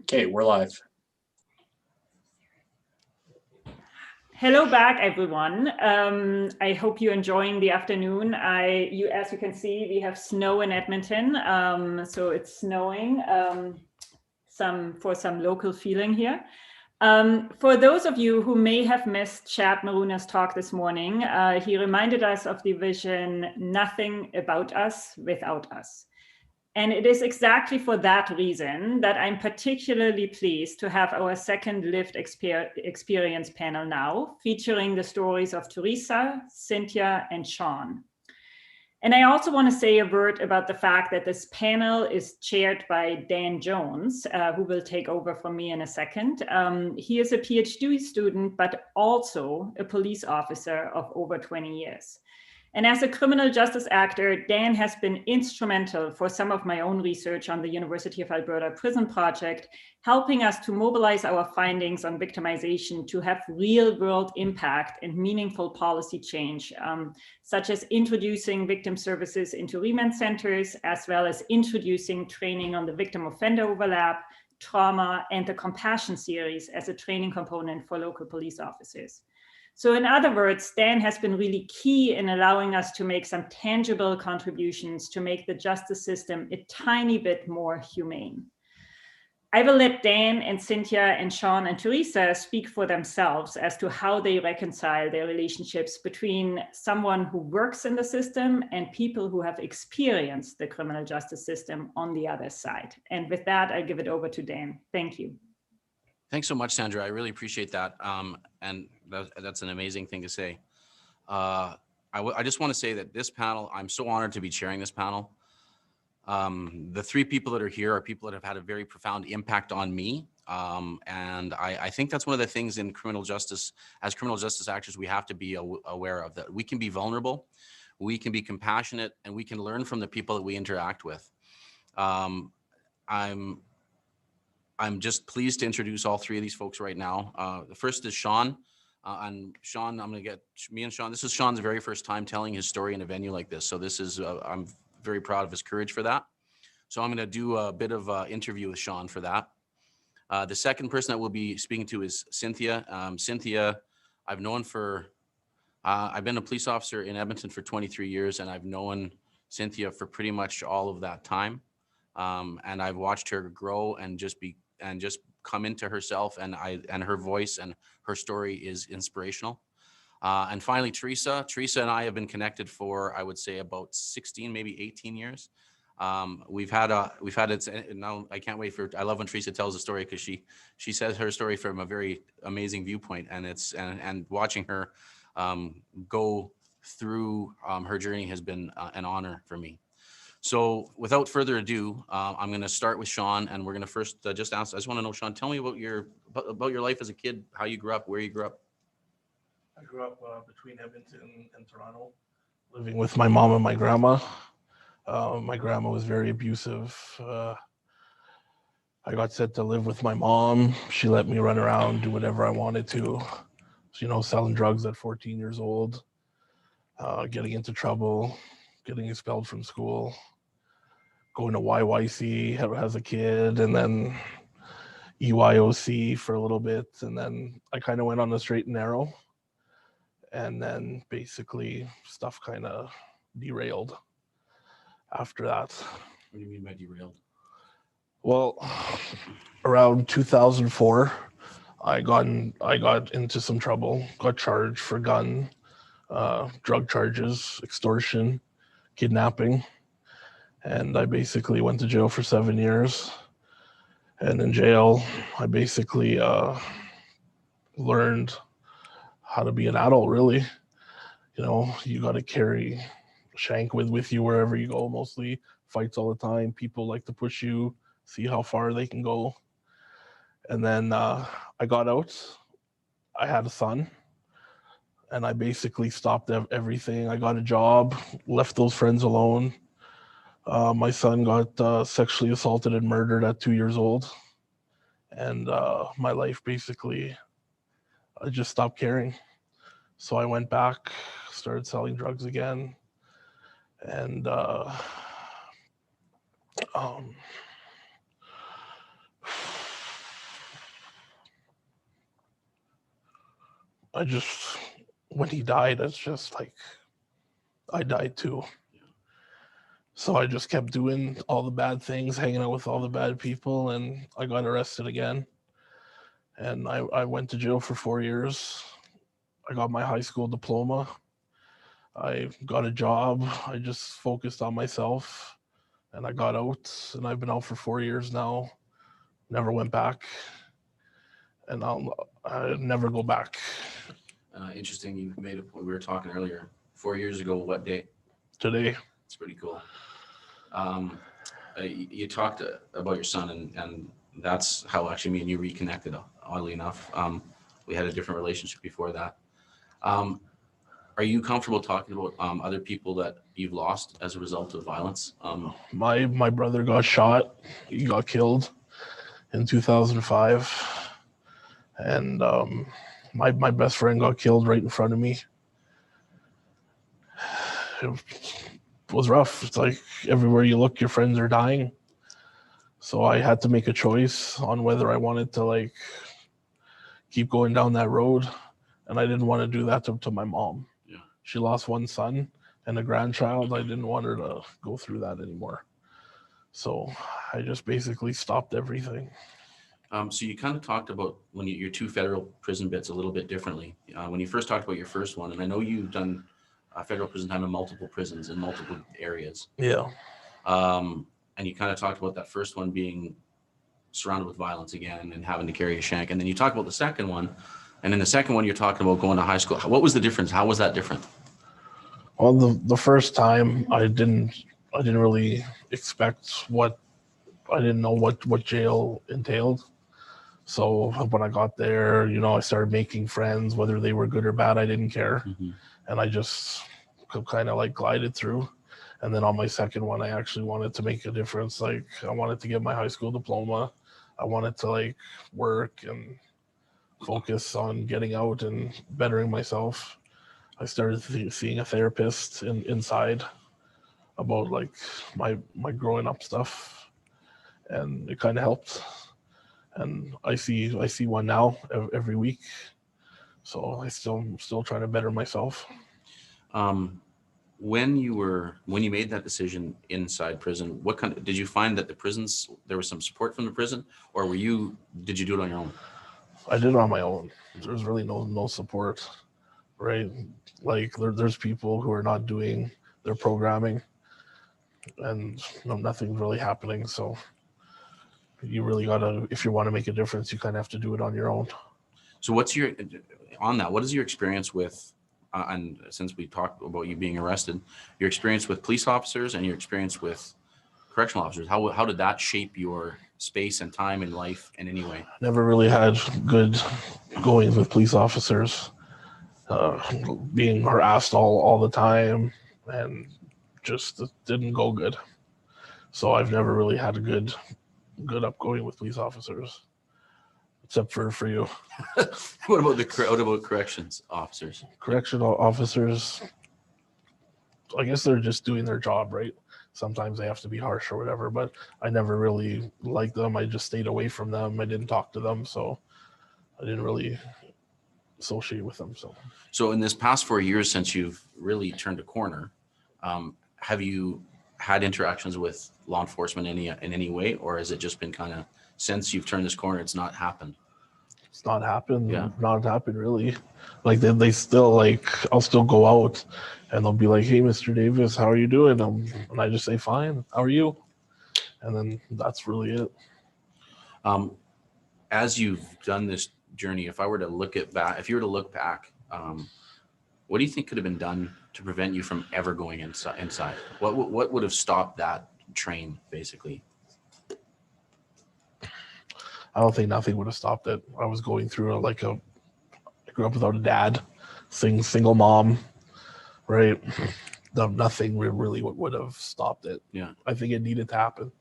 Okay, we're live. Hello back, everyone. I hope you're enjoying the afternoon. As you can see, we have snow in Edmonton, so it's snowing. For some local feeling here. For those of you who may have missed Chad Maruna's talk this morning, he reminded us of the vision, nothing about us without us. And it is exactly for that reason that I'm particularly pleased to have our second lived experience panel now, featuring the stories of Teresa, Cynthia, and Sean. And I also want to say a word about the fact that this panel is chaired by Dan Jones, who will take over from me in a second. He is a PhD student, but also a police officer of over 20 years. And as a criminal justice actor, Dan has been instrumental for some of my own research on the University of Alberta Prison Project, helping us to mobilize our findings on victimization to have real world impact and meaningful policy change, such as introducing victim services into remand centers, as well as introducing training on the victim offender overlap, trauma, and the compassion series as a training component for local police officers. So in other words, Dan has been really key in allowing us to make some tangible contributions to make the justice system a tiny bit more humane. I will let Dan and Cynthia and Sean and Teresa speak for themselves as to how they reconcile their relationships between someone who works in the system and people who have experienced the criminal justice system on the other side. And with that, I'll give it over to Dan. Thank you. Thanks so much, Sandra. I really appreciate that. And that's an amazing thing to say. I just want to say that this panel, I'm so honored to be chairing this panel. The three people that are here are people that have had a very profound impact on me. And I think that's one of the things in criminal justice, as criminal justice actors, we have to be aware of, that we can be vulnerable, we can be compassionate, and we can learn from the people that we interact with. I'm just pleased to introduce all three of these folks right now. The first is Sean. And Sean, this is Sean's very first time telling his story in a venue like this. So this is, I'm very proud of his courage for that. So I'm going to do a bit of an interview with Sean for that. The second person that we'll be speaking to is Cynthia. Cynthia, I've known I've been a police officer in Edmonton for 23 years, and I've known Cynthia for pretty much all of that time. And I've watched her grow and just come into herself, and her voice and her story is inspirational. And finally, Teresa. Teresa and I have been connected for, I would say, about 16, maybe 18 years. We've had it now. I can't wait I love when Teresa tells the story, because she says her story from a very amazing viewpoint, and watching her go through her journey has been an honor for me. So without further ado, I'm going to start with Sean, and we're going to first I just want to know, Sean, tell me about your life as a kid, how you grew up, where you grew up. I grew up between Edmonton and Toronto, living with my mom and my grandma. My grandma was very abusive. I got sent to live with my mom. She let me run around, do whatever I wanted to. So, selling drugs at 14 years old, getting into trouble, getting expelled from school, going to YYC as a kid, and then EYOC for a little bit. And then I kind of went on the straight and narrow. And then basically stuff kind of derailed after that. What do you mean by derailed? Well, around 2004, I got into some trouble, got charged for gun, drug charges, extortion, kidnapping. And I basically went to jail for 7 years. And in jail, I basically learned how to be an adult, really. You got to carry shank with you wherever you go, mostly. Fights all the time. People like to push you, see how far they can go. And then I got out. I had a son. And I basically stopped everything. I got a job, left those friends alone. My son got sexually assaulted and murdered at 2 years old. And my life basically, I just stopped caring. So I went back, started selling drugs again. And I just, when he died, it's just like, I died too. So I just kept doing all the bad things, hanging out with all the bad people, and I got arrested again. And I went to jail for 4 years. I got my high school diploma. I got a job. I just focused on myself, and I got out, and I've been out for 4 years now. Never went back, and I'll never go back. Interesting. You made a point. We were talking earlier. 4 years ago, what day? Today. It's pretty cool. You talked about your son, and that's how actually me and you reconnected, oddly enough. We had a different relationship before that. Are you comfortable talking about other people that you've lost as a result of violence? My brother got shot. He got killed in 2005. And my best friend got killed right in front of me. It was rough. It's like everywhere you look, your friends are dying. So I had to make a choice on whether I wanted to like keep going down that road. And I didn't want to do that to my mom. Yeah. She lost one son and a grandchild. I didn't want her to go through that anymore. So I just basically stopped everything. So you kind of talked about when your two federal prison bits a little bit differently. When you first talked about your first one, and I know you've done federal prison time in multiple prisons in multiple areas. Yeah. And you kind of talked about that first one being surrounded with violence again and having to carry a shank. And then you talk about the second one. And in the second one, you're talking about going to high school. What was the difference? How was that different? Well, the first time I didn't really expect I didn't know what jail entailed. So when I got there, I started making friends, whether they were good or bad, I didn't care. Mm-hmm. And I just kind of like glided through. And then on my second one, I actually wanted to make a difference. Like I wanted to get my high school diploma. I wanted to like work and focus on getting out and bettering myself. I started seeing a therapist inside about like my growing up stuff, and it kind of helped. And I see one now every week. So I'm still trying to better myself. When you made that decision inside prison, did you find that there was some support from the prison, or did you do it on your own? I did it on my own. There's really no support, right? Like there's people who are not doing their programming, and nothing's really happening. So you really gotta, if you want to make a difference, you kind of have to do it on your own. So what is your experience with, and since we talked about you being arrested, your experience with police officers and your experience with correctional officers, how did that shape your space and time in life in any way? Never really had good goings with police officers, being harassed all the time, and just it didn't go good. So I've never really had a good upgoing with police officers, except for you. What about corrections officers? Correctional officers, I guess they're just doing their job, right? Sometimes they have to be harsh or whatever, but I never really liked them. I just stayed away from them. I didn't talk to them, so I didn't really associate with them. So in this past 4 years, since you've really turned a corner, have you had interactions with law enforcement in any way, or has it just been kind of, since you've turned this corner, it's not happened? It's not happened. Yeah. Not happened really. Like they still like, I'll still go out and they'll be like, "Hey, Mr. Davis, how are you doing?" And I just say, "Fine. How are you?" And then that's really it. As you've done this journey, if you were to look back, what do you think could have been done to prevent you from ever going inside? What would have stopped that train, basically? I don't think nothing would have stopped it. I was going through I grew up without a dad, single mom, right? Nothing really would have stopped it. Yeah. I think it needed to happen.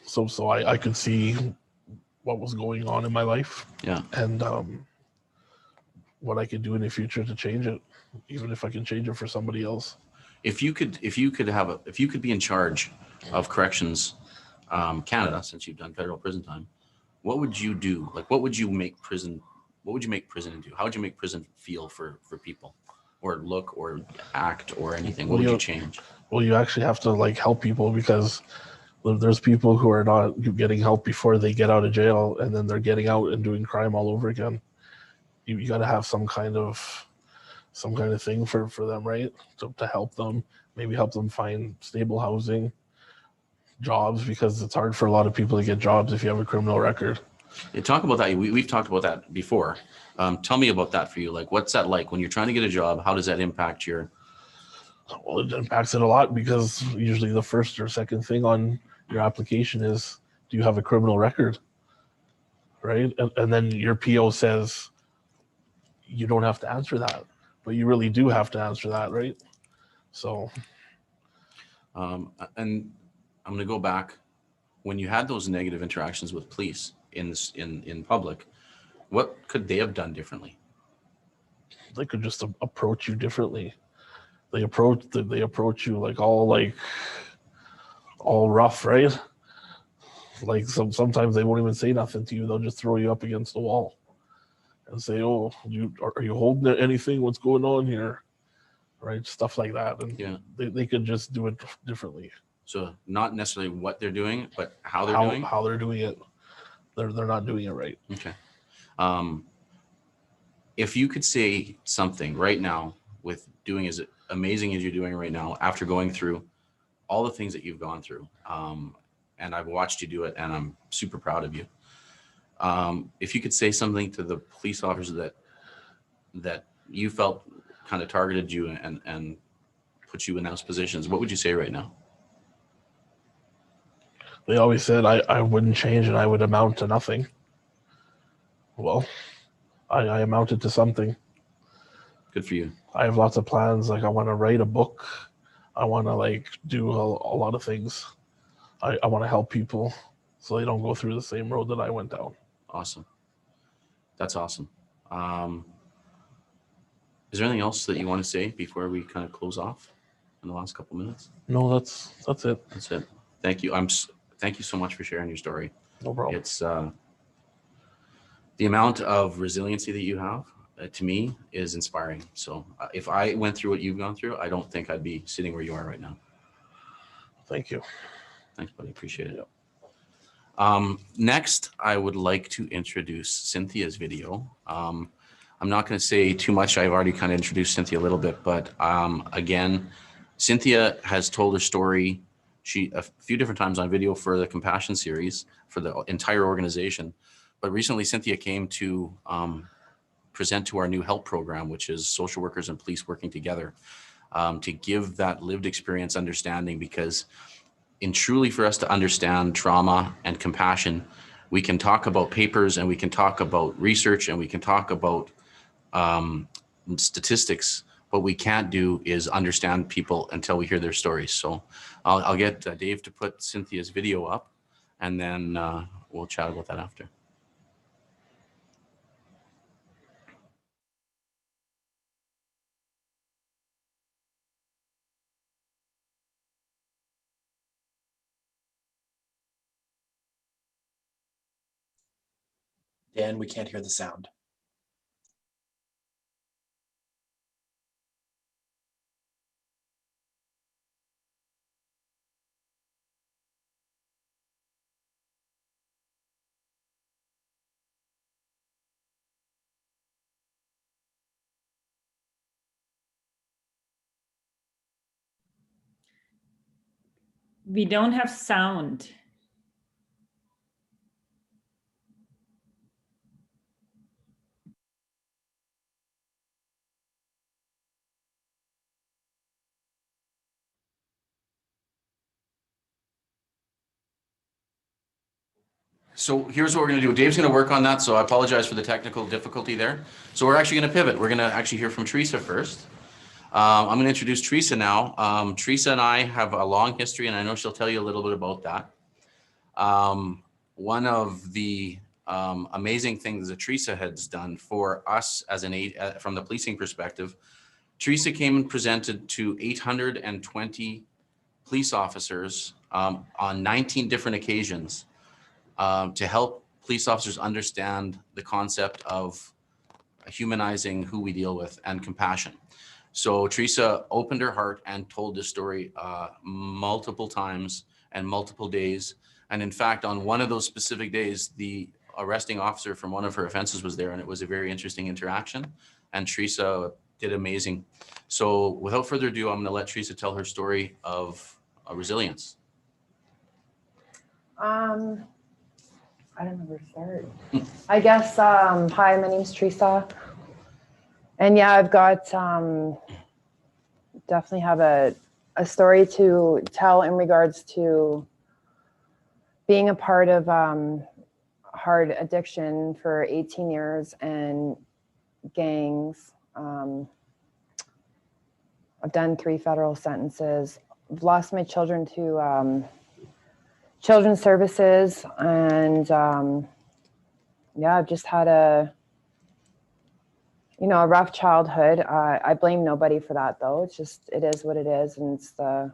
So I could see what was going on in my life. Yeah. And what I could do in the future to change it, even if I can change it for somebody else. If you could be in charge of corrections, Canada, since you've done federal prison time, what would you do? Like, what would you make prison what would you make prison do? How would you make prison feel for people, or look, or act, or anything? What would you change? Well, you actually have to like help people, because there's people who are not getting help before they get out of jail, and then they're getting out and doing crime all over again. You got to have some kind of thing for them, right? To help them, maybe help them find stable housing, jobs, because it's hard for a lot of people to get jobs if you have a criminal record. Yeah, talk about that. We've talked about that before. Tell me about that for you. Like, what's that like when you're trying to get a job? How does that impact your? Well, it impacts it a lot, because usually the first or second thing on your application is, do you have a criminal record? Right? And then your PO says you don't have to answer that, but you really do have to answer that, right? So. And I'm going to go back. When you had those negative interactions with police in public, what could they have done differently? They could just approach you differently. They approach you like all rough, right? Like sometimes they won't even say nothing to you. They'll just throw you up against the wall and say, "Oh, are you holding anything? What's going on here?" Right? Stuff like that. And yeah, they could just do it differently. So not necessarily what they're doing, but how they're doing. How they're doing it. They're not doing it right. Okay. If you could say something right now, with doing as amazing as you're doing right now, after going through all the things that you've gone through, and I've watched you do it, and I'm super proud of you. If you could say something to the police officers that you felt kind of targeted you and put you in those positions, what would you say right now? They always said I wouldn't change and I would amount to nothing. Well, I amounted to something. Good for you. I have lots of plans. Like, I want to write a book. I want to do a lot of things. I want to help people so they don't go through the same road that I went down. Awesome. That's awesome. Is there anything else that you want to say before we kind of close off in the last couple minutes? No, that's it. That's it. Thank you. Thank you so much for sharing your story. No problem. It's the amount of resiliency that you have, to me, is inspiring. So if I went through what you've gone through, I don't think I'd be sitting where you are right now. Thank you. Thanks, buddy. Appreciate it. Yep. Next, I would like to introduce Cynthia's video. I'm not going to say too much. I've already kind of introduced Cynthia a little bit, but again, Cynthia has told her story a few different times on video for the Compassion series for the entire organization. But recently, Cynthia came to present to our new help program, which is social workers and police working together, to give that lived experience understanding, because truly for us to understand trauma and compassion, we can talk about papers and we can talk about research and we can talk about statistics. What we can't do is understand people until we hear their stories. So I'll get Dave to put Cynthia's video up, and then we'll chat about that after. Dan, we can't hear the sound. We don't have sound. So here's what we're going to do. Dave's going to work on that, so I apologize for the technical difficulty there. So we're actually going to pivot. We're going to actually hear from Teresa first. I'm going to introduce Teresa now. Teresa and I have a long history, and I know she'll tell you a little bit about that. One of the amazing things that Teresa has done for us as an aid from the policing perspective, Teresa came and presented to 820 police officers on 19 different occasions to help police officers understand the concept of humanizing who we deal with and compassion. So Teresa opened her heart and told this story multiple times and multiple days. And in fact, on one of those specific days, the arresting officer from one of her offenses was there, and it was a very interesting interaction. And Teresa did amazing. So without further ado, I'm going to let Teresa tell her story of resilience. I don't know where to start. I guess, hi, my name's Teresa. And yeah, I've got, definitely have a story to tell in regards to being a part of hard addiction for 18 years and gangs. I've done 3 federal sentences. I've lost my children to children's services, and yeah, I've just had a rough childhood. I blame nobody for that, though. It's just, it is what it is, and it's the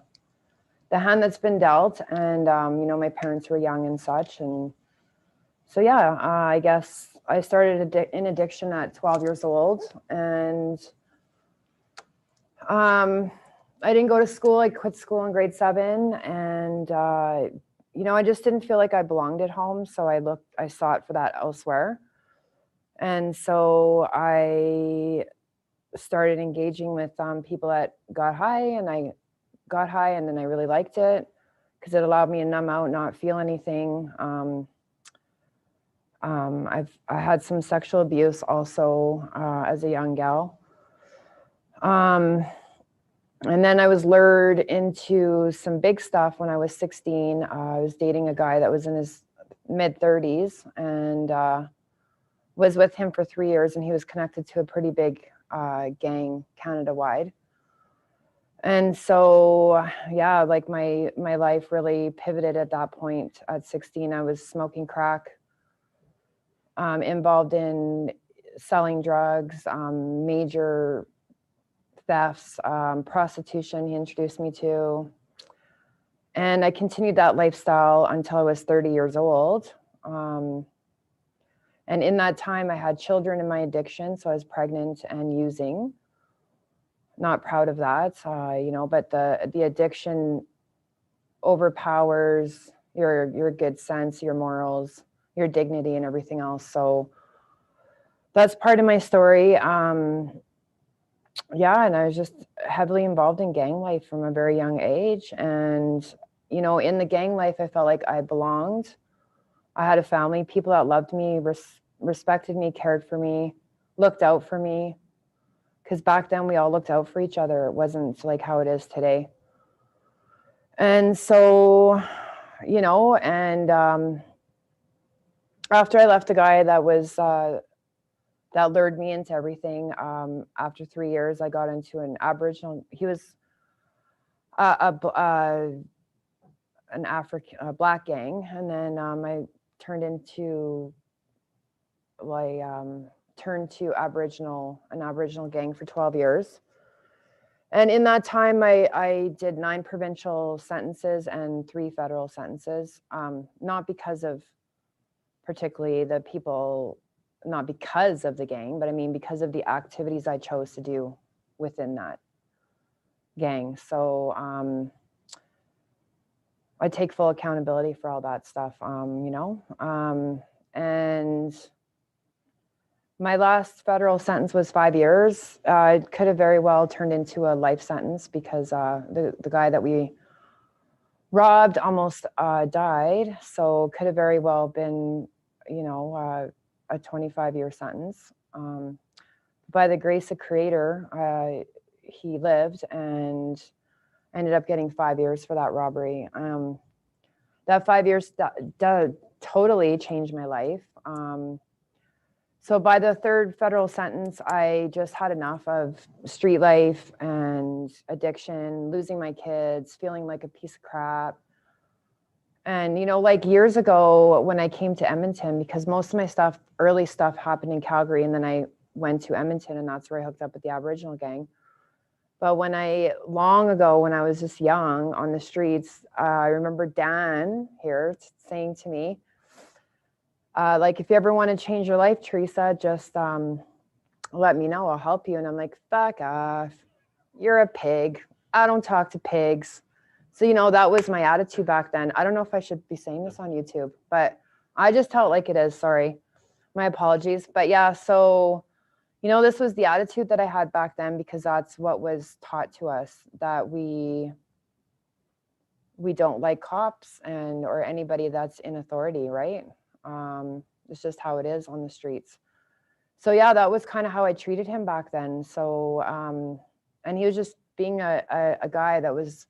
hand that's been dealt. And my parents were young and such, and so yeah, I guess I started in addiction at 12 years old, and I didn't go to school. I quit school in grade 7, and I just didn't feel like I belonged at home, so I sought for that elsewhere. And so I started engaging with people that got high, and I got high, and then I really liked it because it allowed me to numb out, not feel anything. I had some sexual abuse also as a young gal. And then I was lured into some big stuff when I was 16. I was dating a guy that was in his mid-30s, and was with him for 3 years, and he was connected to a pretty big gang Canada-wide. And so, yeah, like my life really pivoted at that point. At 16, I was smoking crack, involved in selling drugs, major thefts, prostitution he introduced me to. And I continued that lifestyle until I was 30 years old. And in that time, I had children in my addiction. So I was pregnant and using. Not proud of that, but the addiction overpowers your good sense, your morals, your dignity, and everything else. So that's part of my story. Yeah, and I was just heavily involved in gang life from a very young age. And, in the gang life, I felt like I belonged. I had a family, people that loved me, respected me, cared for me, looked out for me. Because back then we all looked out for each other. It wasn't like how it is today. And so, after I left a guy that was, that lured me into everything, after 3 years, I got into an Aboriginal, he was a black gang. And then I turned to an Aboriginal gang for 12 years. And in that time, I did 9 provincial sentences and 3 federal sentences, not because of particularly the people, not because of the gang, but I mean, because of the activities I chose to do within that gang. So I take full accountability for all that stuff, and my last federal sentence was 5 years. It could have very well turned into a life sentence because the guy that we robbed almost died. So it could have very well been, a 25-year sentence. By the grace of Creator, he lived and ended up getting 5 years for that robbery. That 5 years totally changed my life. So by the 3rd federal sentence, I just had enough of street life and addiction, losing my kids, feeling like a piece of crap. And, like years ago when I came to Edmonton, because most of my early stuff happened in Calgary, and then I went to Edmonton, and that's where I hooked up with the Aboriginal gang. But long ago, when I was just young on the streets, I remember Dan here saying to me, if you ever want to change your life, Teresa, just let me know, I'll help you. And I'm like, fuck off. You're a pig. I don't talk to pigs. So, you know, that was my attitude back then. I don't know if I should be saying this on YouTube, but I just tell it like it is. Sorry. My apologies. But yeah, so, you know, this was the attitude that I had back then, because that's what was taught to us, that we don't like cops and or anybody that's in authority, right? It's just how it is on the streets. So yeah, that was kind of how I treated him back then. So and he was just being a guy that was,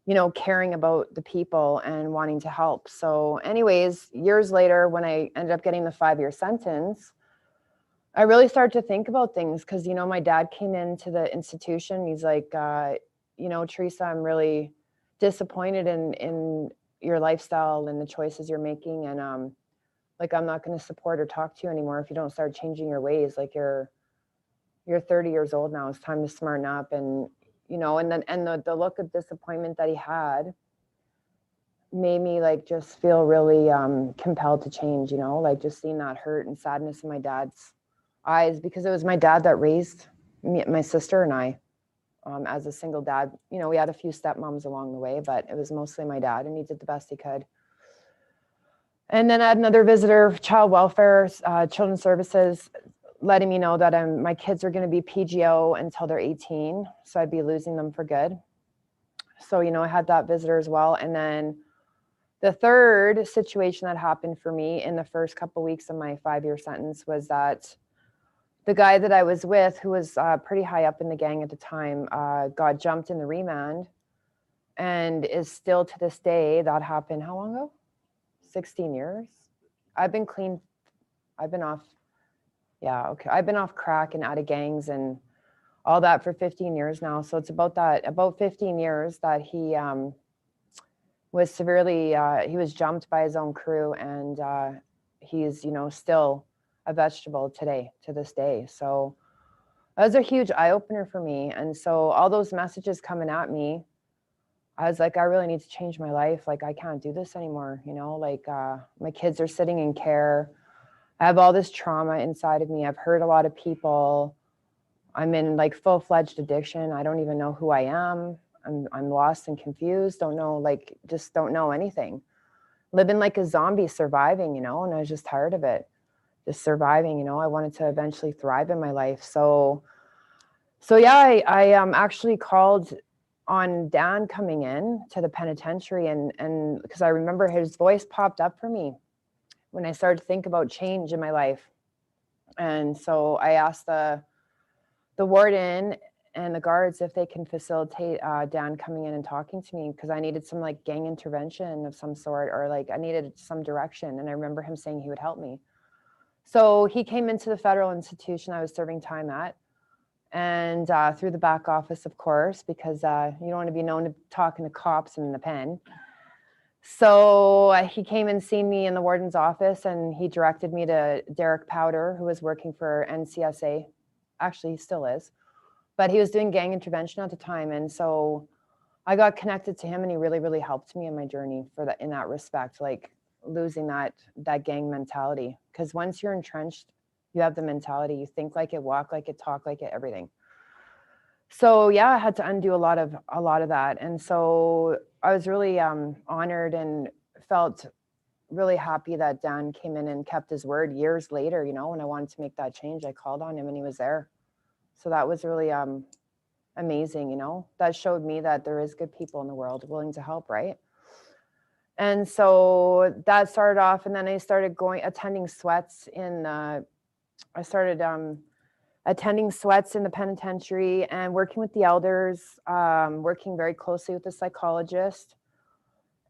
you know, caring about the people and wanting to help. So anyways, years later, when I ended up getting the 5-year sentence, I really started to think about things, because, you know, my dad came into the institution. He's like, you know, Teresa, I'm really disappointed in your lifestyle and the choices you're making. And like, I'm not going to support or talk to you anymore if you don't start changing your ways. Like, you're 30 years old now. It's time to smarten up. And, you know, and then, and the look of disappointment that he had made me like just feel really compelled to change, you know, like just seeing that hurt and sadness in my dad's eyes, because it was my dad that raised me, my sister and I, as a single dad. You know, we had a few stepmoms along the way, but it was mostly my dad, and he did the best he could. And then I had another visitor, child welfare, children's services, letting me know that my kids are going to be PGO until they're 18. So I'd be losing them for good. So, you know, I had that visitor as well. And then the third situation that happened for me in the first couple of weeks of my 5-year sentence was that the guy that I was with, who was pretty high up in the gang at the time, got jumped in the remand, and is still to this day. That happened how long ago? 16 years. I've been clean. I've been off. Yeah, okay. I've been off crack and out of gangs and all that for 15 years now. So it's about 15 years that he was severely, he was jumped by his own crew, and he's, you know, still a vegetable today, to this day. So that was a huge eye opener for me. And so all those messages coming at me, I was like, I really need to change my life. Like, I can't do this anymore. You know, like my kids are sitting in care. I have all this trauma inside of me. I've hurt a lot of people. I'm in like full-fledged addiction. I don't even know who I am. I'm lost and confused. Don't know, like, just don't know anything. Living like a zombie, surviving, you know, and I was just tired of it. Just surviving, you know. I wanted to eventually thrive in my life. So yeah, I actually called on Dan coming in to the penitentiary, and because I remember his voice popped up for me when I started to think about change in my life. And so I asked the warden and the guards if they can facilitate Dan coming in and talking to me, because I needed some like gang intervention of some sort, or like I needed some direction. And I remember him saying he would help me. So he came into the federal institution I was serving time at, and through the back office, of course, because you don't want to be known to talking to cops in the pen. So he came and seen me in the warden's office, and he directed me to Derek Powder, who was working for NCSA. Actually, he still is, but he was doing gang intervention at the time. And so I got connected to him, and he really, really helped me in my journey for that, in that respect, like losing that gang mentality. Because once you're entrenched, you have the mentality, you think like it, walk like it, talk like it, everything. So yeah, I had to undo a lot of that. And so I was really honored and felt really happy that Dan came in and kept his word years later. You know, when I wanted to make that change, I called on him and he was there. So that was really amazing. You know, that showed me that there is good people in the world willing to help, right? And so that started off, and then I started attending sweats in attending sweats in the penitentiary and working with the elders, working very closely with the psychologist,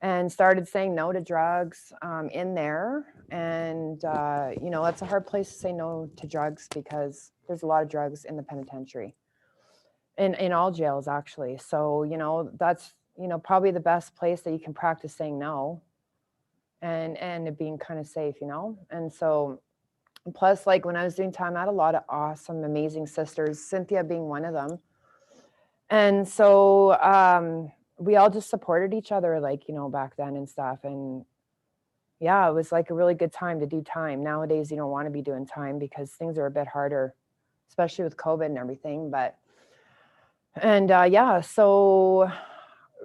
and started saying no to drugs in there. And, you know, that's a hard place to say no to drugs, because there's a lot of drugs in the penitentiary, in all jails, actually. So, you know, that's, you know, probably the best place that you can practice saying no and being kind of safe, you know? And so, plus, like when I was doing time, I had a lot of awesome, amazing sisters, Cynthia being one of them. And so we all just supported each other, like, you know, back then and stuff. And yeah, it was like a really good time to do time. Nowadays, you don't want to be doing time because things are a bit harder especially with COVID and everything. Yeah, so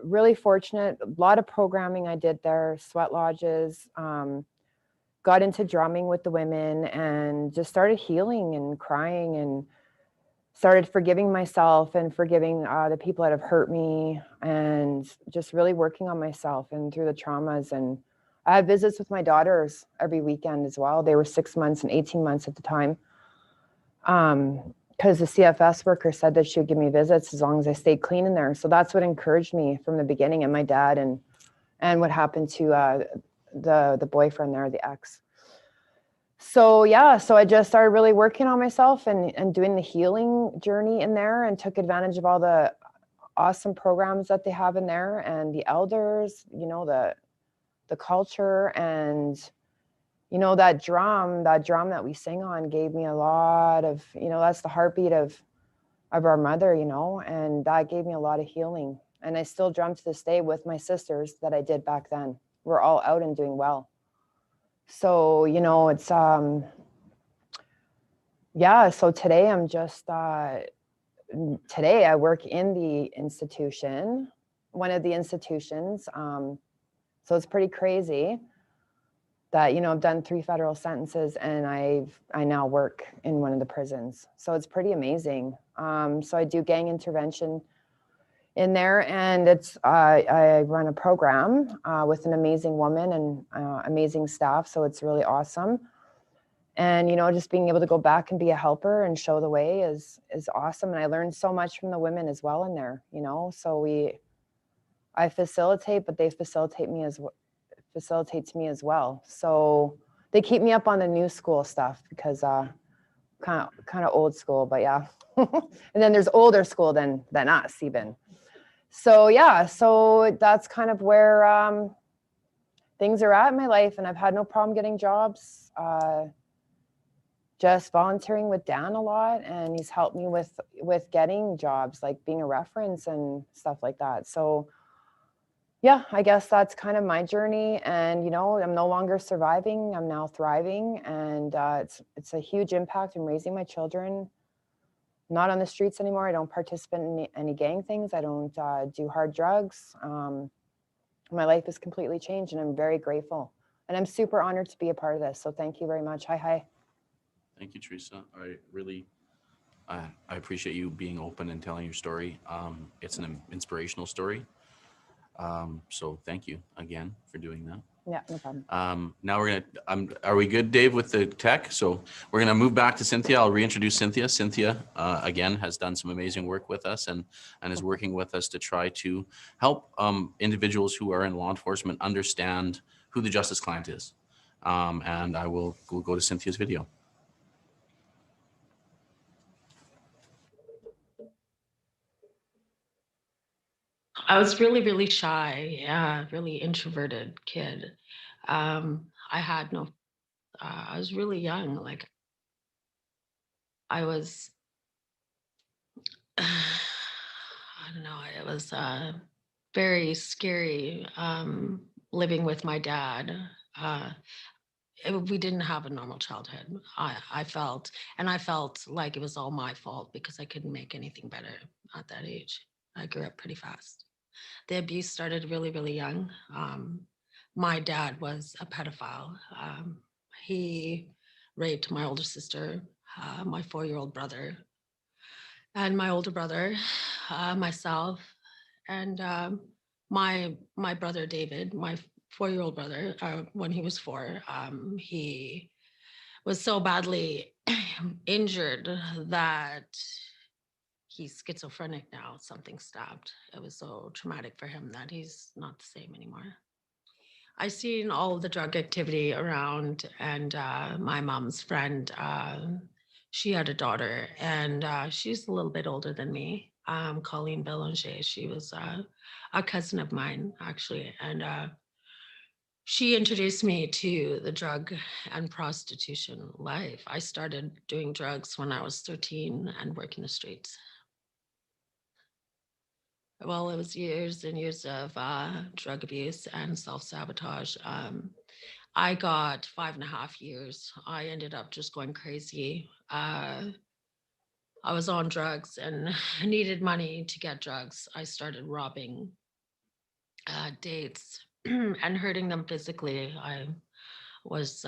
really fortunate, a lot of programming I did there, sweat lodges, got into drumming with the women and just started healing and crying and started forgiving myself and forgiving the people that have hurt me and just really working on myself and through the traumas. And I had visits with my daughters every weekend as well. They were 6 months and 18 months at the time. Because the CFS worker said that she would give me visits as long as I stayed clean in there. So that's what encouraged me from the beginning, and my dad and what happened to the boyfriend there, the ex. So yeah, so I just started really working on myself and doing the healing journey in there, and took advantage of all the awesome programs that they have in there and the elders, you know, the culture, and you know, that drum that we sing on gave me a lot of, you know, that's the heartbeat of our mother, you know, and that gave me a lot of healing. And I still drum to this day with my sisters that I did back then. We're all out and doing well. So, you know, it's, yeah, so today I'm just, today I work in the institution, one of the institutions. So it's pretty crazy that, you know, I've done 3 federal sentences and I now work in one of the prisons. So it's pretty amazing. So I do gang intervention in there, and it's I run a program with an amazing woman and amazing staff. So it's really awesome. And, you know, just being able to go back and be a helper and show the way is awesome. And I learned so much from the women as well in there, you know. So I facilitate, but they facilitates me as well. So they keep me up on the new school stuff because kind of old school, but yeah. And then there's older school than us even. So yeah, so that's kind of where things are at in my life, and I've had no problem getting jobs. Just volunteering with Dan a lot, and he's helped me with getting jobs, like being a reference and stuff like that. So yeah, I guess that's kind of my journey. And, you know, I'm no longer surviving, I'm now thriving. And it's a huge impact in raising my children. Not on the streets anymore. I don't participate in any gang things. I don't do hard drugs. My life has completely changed, and I'm very grateful. And I'm super honored to be a part of this. So thank you very much. Hi. Thank you, Teresa. I really, I appreciate you being open and telling your story. It's an inspirational story. So thank you again for doing that. Yeah, no problem. Now we're gonna, are we good, Dave, with the tech? So we're gonna move back to Cynthia. I'll reintroduce Cynthia. Cynthia, again, has done some amazing work with us and is working with us to try to help individuals who are in law enforcement understand who the justice client is. And we'll go to Cynthia's video. I was really, really shy, really introverted kid. I had no, I was really young. Like I was, I don't know, it was very scary living with my dad. We didn't have a normal childhood. I felt like it was all my fault because I couldn't make anything better at that age. I grew up pretty fast. The abuse started really, really young. My dad was a pedophile. He raped my older sister, my 4-year-old brother, and my older brother, myself, and my brother David, my 4-year-old brother. When he was 4, he was so badly injured that he's schizophrenic now. Something stabbed. It was so traumatic for him that he's not the same anymore. I seen all the drug activity around, and my mom's friend, she had a daughter, and she's a little bit older than me, Colleen Belanger. She was a cousin of mine, actually, and she introduced me to the drug and prostitution life. I started doing drugs when I was 13 and working the streets. Well, it was years and years of drug abuse and self-sabotage. I got 5.5 years. I ended up just going crazy. I was on drugs and needed money to get drugs. I started robbing dates and hurting them physically. I was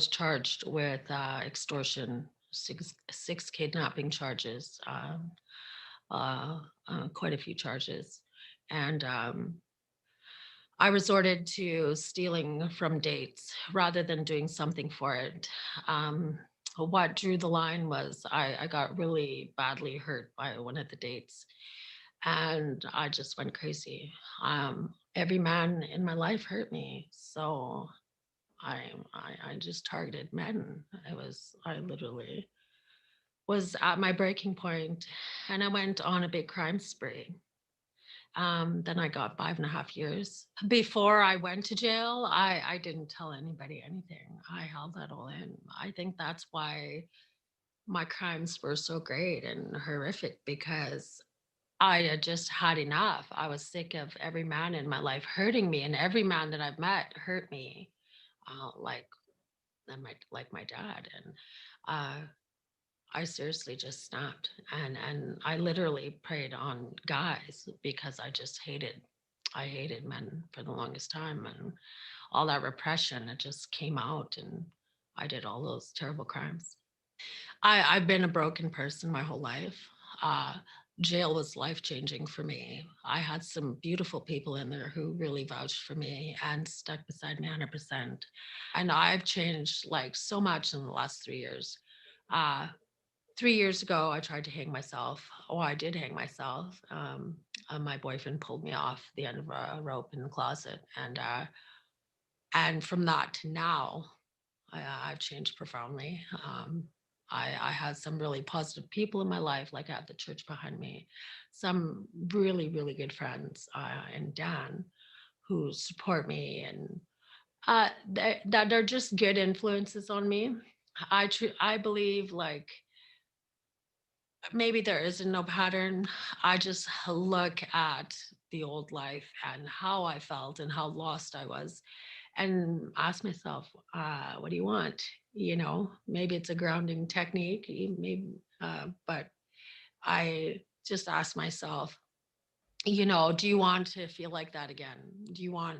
charged with extortion, six kidnapping charges, quite a few charges, and I resorted to stealing from dates rather than doing something for it. What drew the line was I got really badly hurt by one of the dates, and I just went crazy. Every man in my life hurt me, so I just targeted men. I literally was at my breaking point, and I went on a big crime spree. Then I got 5.5 years. Before I went to jail, I didn't tell anybody anything. I held that all in. I think that's why my crimes were so great and horrific, because I had just had enough. I was sick of every man in my life hurting me, and every man that I've met hurt me, like my dad. And I seriously just snapped, and I literally preyed on guys because I hated men for the longest time, and all that repression, it just came out, and I did all those terrible crimes. I've been a broken person my whole life. Jail was life-changing for me. I had some beautiful people in there who really vouched for me and stuck beside me 100%. And I've changed like so much in the last 3 years. 3 years ago, I tried to hang myself. Oh, I did hang myself. My boyfriend pulled me off the end of a rope in the closet. And from that to now, I've changed profoundly. I had some really positive people in my life, like I had the church behind me, some really, really good friends, and Dan, who support me, and that they're just good influences on me. I believe, like, maybe there isn't no pattern. I just look at the old life and how I felt and how lost I was, and ask myself, what do you want? You know, maybe it's a grounding technique, maybe, but I just ask myself, you know, do you want to feel like that again? Do you want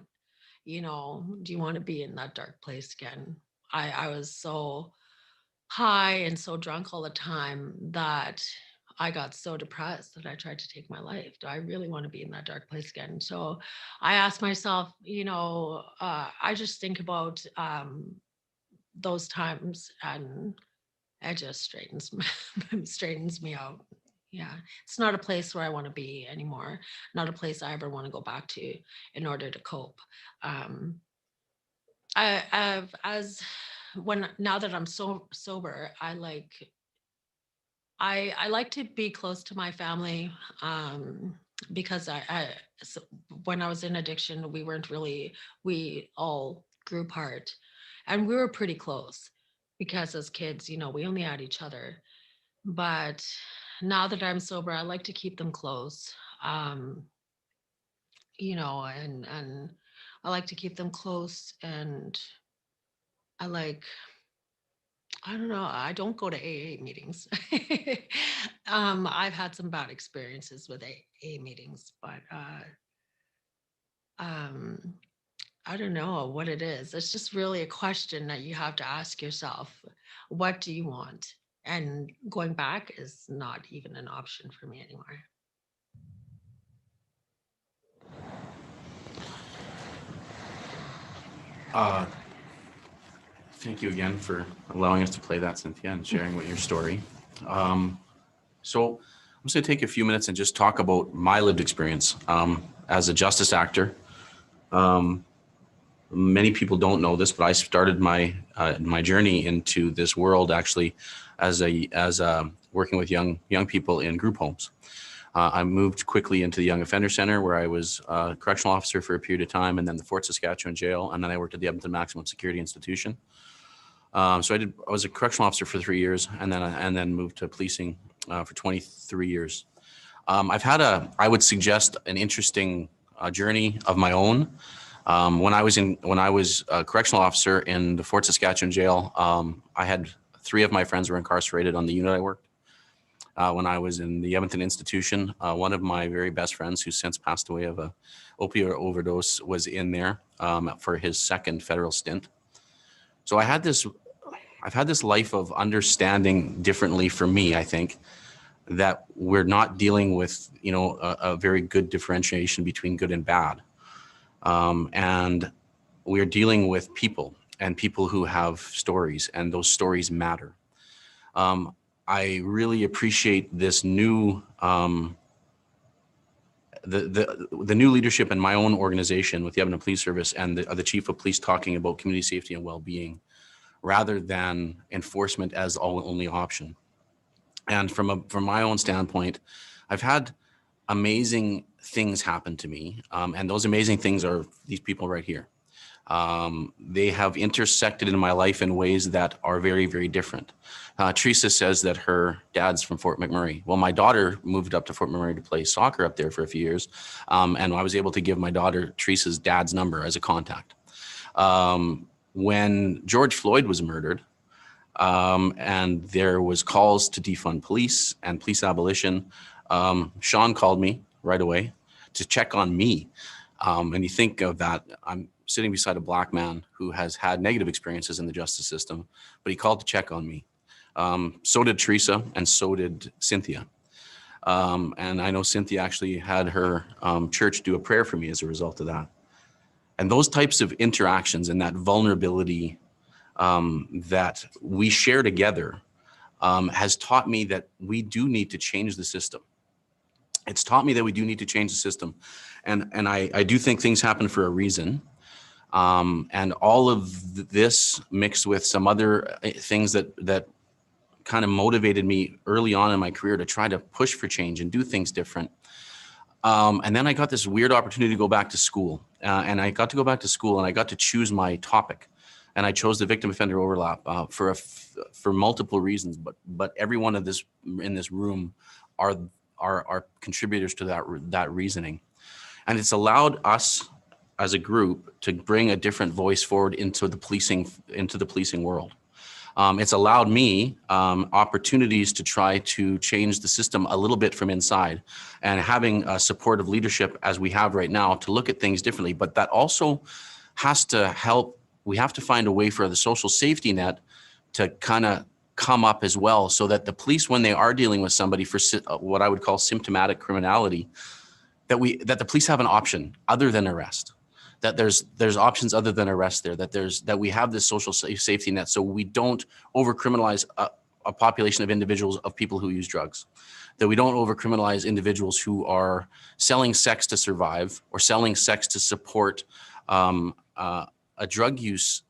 to be in that dark place again? I was so high and so drunk all the time that I got so depressed that I tried to take my life. Do I really want to be in that dark place again? So I asked myself, I just think about those times, and it just straightens me out. Yeah, it's not a place where I want to be anymore. Not a place I ever want to go back to in order to cope. Now that I'm so sober, I like to be close to my family, because so when I was in addiction, we all grew apart, and we were pretty close because as kids, we only had each other. But now that I'm sober, I like to keep them close, and I like to keep them close, and I don't know. I don't go to AA meetings. I've had some bad experiences with AA meetings, but I don't know what it is. It's just really a question that you have to ask yourself. What do you want? And going back is not even an option for me anymore. Thank you again for allowing us to play that, Cynthia, and sharing your story. So I'm just going to take a few minutes and just talk about my lived experience as a justice actor. Many people don't know this, but I started my journey into this world actually as working with young people in group homes. I moved quickly into the Young Offender Center, where I was a correctional officer for a period of time, and then the Fort Saskatchewan Jail, and then I worked at the Edmonton Maximum Security Institution. So I was a correctional officer for 3 years, and then moved to policing for 23 years. I've had I would suggest, an interesting journey of my own. When I was a correctional officer in the Fort Saskatchewan Jail, I had 3 of my friends were incarcerated on the unit I worked. When I was in the Edmonton institution, one of my very best friends, who's since passed away of a opioid overdose, was in there for his 2nd federal stint. So I've had this life of understanding differently for me, I think, that we're not dealing with, a very good differentiation between good and bad. And we're dealing with people, and people who have stories, and those stories matter. I really appreciate this new, the new leadership in my own organization with the Edmonton Police Service, and the Chief of Police talking about community safety and well-being rather than enforcement as the only option. And from my own standpoint, I've had amazing things happen to me, and those amazing things are these people right here. They have intersected in my life in ways that are very, very different. Teresa says that her dad's from Fort McMurray. Well, my daughter moved up to Fort McMurray to play soccer up there for a few years, and I was able to give my daughter Teresa's dad's number as a contact. When George Floyd was murdered, and there was calls to defund police and police abolition, Sean called me right away to check on me. And you think of that, I'm sitting beside a Black man who has had negative experiences in the justice system, but he called to check on me. So did Teresa, and so did Cynthia. And I know Cynthia actually had her church do a prayer for me as a result of that. And those types of interactions and that vulnerability that we share together has taught me that we do need to change the system. It's taught me that we do need to change the system. And I do think things happen for a reason. And all of this mixed with some other things that kind of motivated me early on in my career to try to push for change and do things different. And then I got this weird opportunity to go back to school. And I got to go back to school, and I got to choose my topic. And I chose the victim offender overlap for multiple reasons, but every one of this in this room are contributors to that reasoning. And it's allowed us as a group to bring a different voice forward into the policing world. It's allowed me opportunities to try to change the system a little bit from inside, and having a supportive leadership as we have right now to look at things differently. But that also has to help. We have to find a way for the social safety net to kind of come up as well, so that the police, when they are dealing with somebody for what I would call symptomatic criminality, that the police have an option other than arrest. That there's options other than arrest there, that we have this social safety net, so we don't over criminalize a population of individuals, of people who use drugs, that we don't over criminalize individuals who are selling sex to survive or selling sex to support a drug use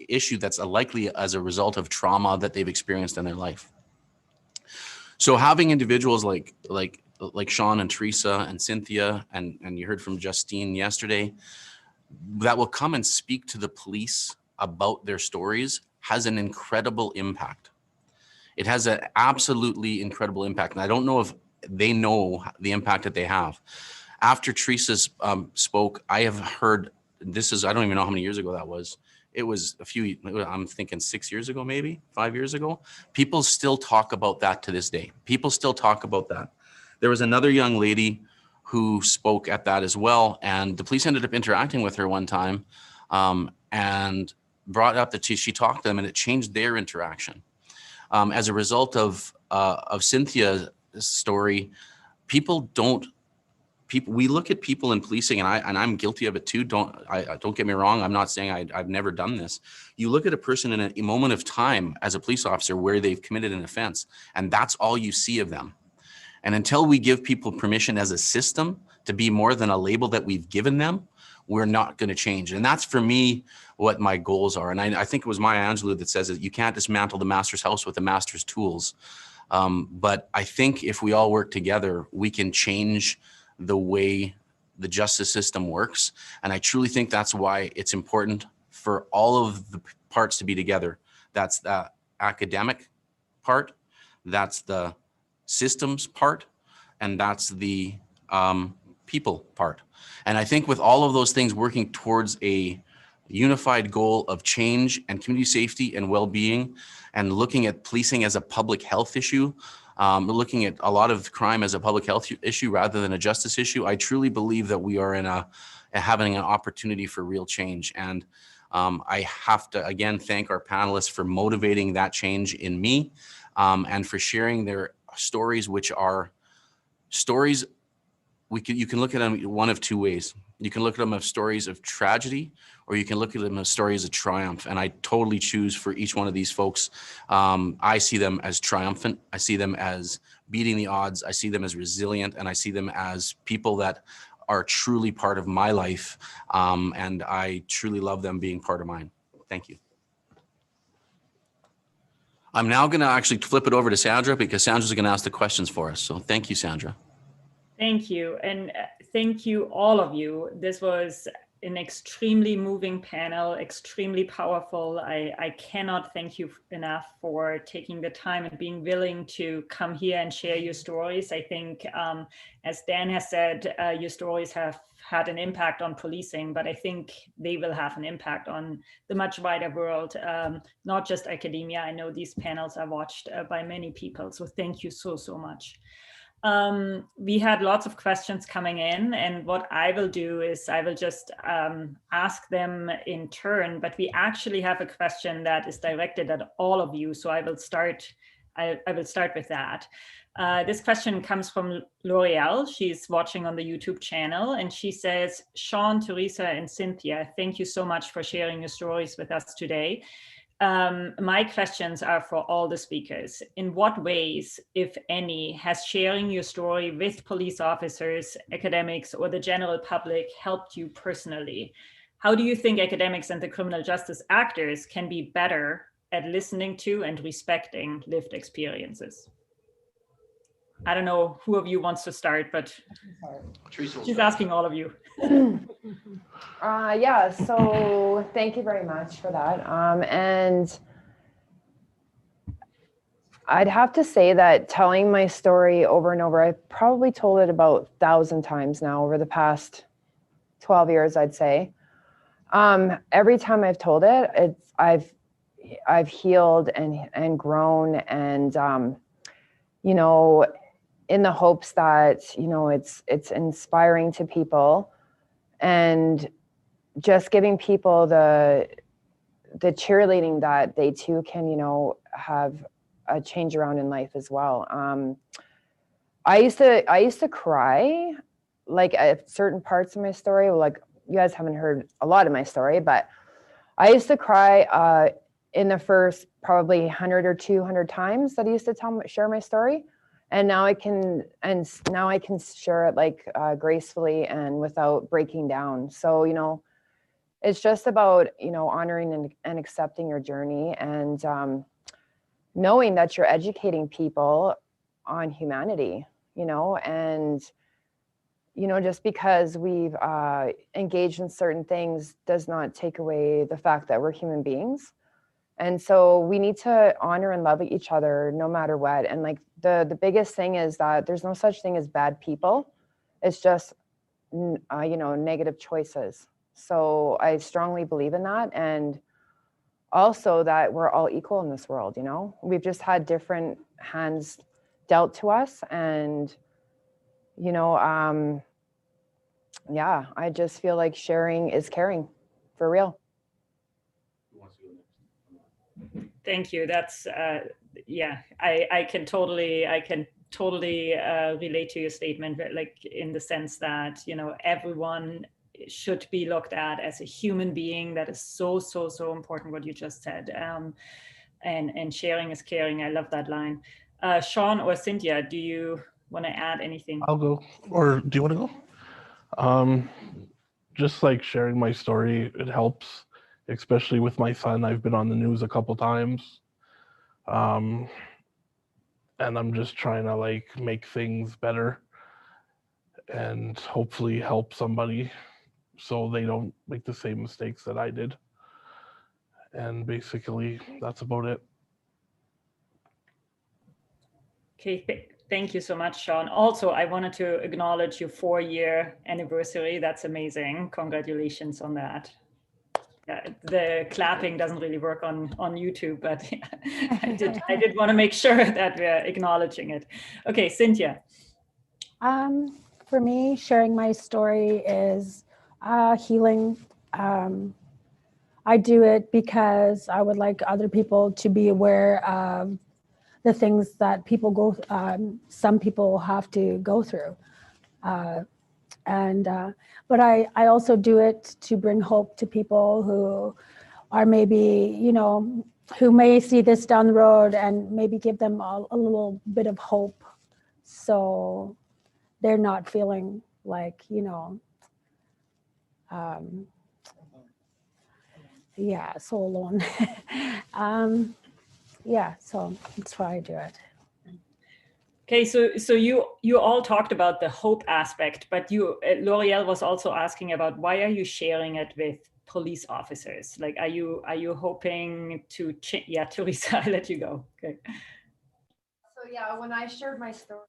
issue that's likely as a result of trauma that they've experienced in their life. So having individuals like Sean and Teresa and Cynthia, and you heard from Justine yesterday, that will come and speak to the police about their stories has an incredible impact. It has an absolutely incredible impact. And I don't know if they know the impact that they have. After Teresa's spoke, I have heard, I don't even know how many years ago that was. It was I'm thinking 6 years ago, maybe 5 years ago. People still talk about that to this day. People still talk about that. There was another young lady who spoke at that as well, and the police ended up interacting with her one time and brought up that she talked to them, and it changed their interaction. As a result of Cynthia's story, we look at people in policing, and I'm guilty of it too. Don't get me wrong. I'm not saying I've never done this. You look at a person in a moment of time as a police officer where they've committed an offense, and that's all you see of them. And until we give people permission as a system to be more than a label that we've given them, we're not going to change. And that's, for me, what my goals are. And I think it was Maya Angelou that says that you can't dismantle the master's house with the master's tools. But I think if we all work together, we can change the way the justice system works. And I truly think that's why it's important for all of the parts to be together. That's the academic part, that's the systems part, and that's the people part. And I think with all of those things working towards a unified goal of change and community safety and well-being, and looking at policing as a public health issue, looking at a lot of crime as a public health issue rather than a justice issue, I truly believe that we are having an opportunity for real change. And I have to again thank our panelists for motivating that change in me, and for sharing their stories, which are stories you can look at them one of two ways. You can look at them as stories of tragedy, or you can look at them as stories of triumph. And I totally choose for each one of these folks. I see them as triumphant. I see them as beating the odds. I see them as resilient, and I see them as people that are truly part of my life. And I truly love them being part of mine. Thank you. I'm now going to actually flip it over to Sandra, because Sandra's going to ask the questions for us. So thank you, Sandra. Thank you. And thank you, all of you. This was an extremely moving panel, extremely powerful. I cannot thank you enough for taking the time and being willing to come here and share your stories. I think, as Dan has said, your stories have had an impact on policing, but I think they will have an impact on the much wider world, not just academia. I know these panels are watched by many people, so thank you so, so much. We had lots of questions coming in, and what I will do is I will just ask them in turn, but we actually have a question that is directed at all of you. So I will start with that. This question comes from L'Oreal. She's watching on the YouTube channel, and she says, Sean, Teresa, and Cynthia, thank you so much for sharing your stories with us today. My questions are for all the speakers. In what ways, if any, has sharing your story with police officers, academics, or the general public helped you personally? How do you think academics and the criminal justice actors can be better at listening to and respecting lived experiences? I don't know who of you wants to start, but she's asking all of you. Yeah, so thank you very much for that. And I'd have to say that telling my story over and over, I've probably told it about 1,000 times now over the past 12 years, I'd say. Every time I've told it, I've healed and grown, and you know, in the hopes that, you know, it's inspiring to people, and just giving people the cheerleading that they too can, you know, have a change around in life as well. I used to cry like at certain parts of my story. Like, you guys haven't heard a lot of my story, but I used to cry in the first probably 100 or 200 times that I used to share my story. And now I can share it like gracefully and without breaking down. So, you know, it's just about, you know, honoring and accepting your journey, and knowing that you're educating people on humanity, you know, and, you know, just because we've engaged in certain things does not take away the fact that we're human beings. And so we need to honor and love each other no matter what. And like the biggest thing is that there's no such thing as bad people. It's just, you know, negative choices. So I strongly believe in that. And also that we're all equal in this world, you know, we've just had different hands dealt to us. And, you know, yeah, I just feel like sharing is caring, for real. Thank you. That's yeah. I can totally relate to your statement, like in the sense that, you know, everyone should be looked at as a human being. That is so important, what you just said. And sharing is caring. I love that line. Sean or Cynthia, do you want to add anything? I'll go. Or do you want to go? Just like sharing my story, it helps, especially with my son. I've been on the news a couple times. And I'm just trying to like make things better and hopefully help somebody so they don't make the same mistakes that I did. And basically, that's about it. Okay, thank you so much, Sean. Also, I wanted to acknowledge your 4-year anniversary. That's amazing. Congratulations on that. Yeah, the clapping doesn't really work on YouTube, but I did want to make sure that we're acknowledging it. Okay, Cynthia. For me, sharing my story is healing. I do it because I would like other people to be aware of the things that some people have to go through. But I also do it to bring hope to people who are maybe, who may see this down the road, and maybe give them a little bit of hope, so they're not feeling like, so alone. So that's why I do it. Okay, so you all talked about the hope aspect, but L'Oreal was also asking about, why are you sharing it with police officers? Like, are you hoping to change? Yeah, Teresa, I'll let you go. Okay. So yeah, when I shared my story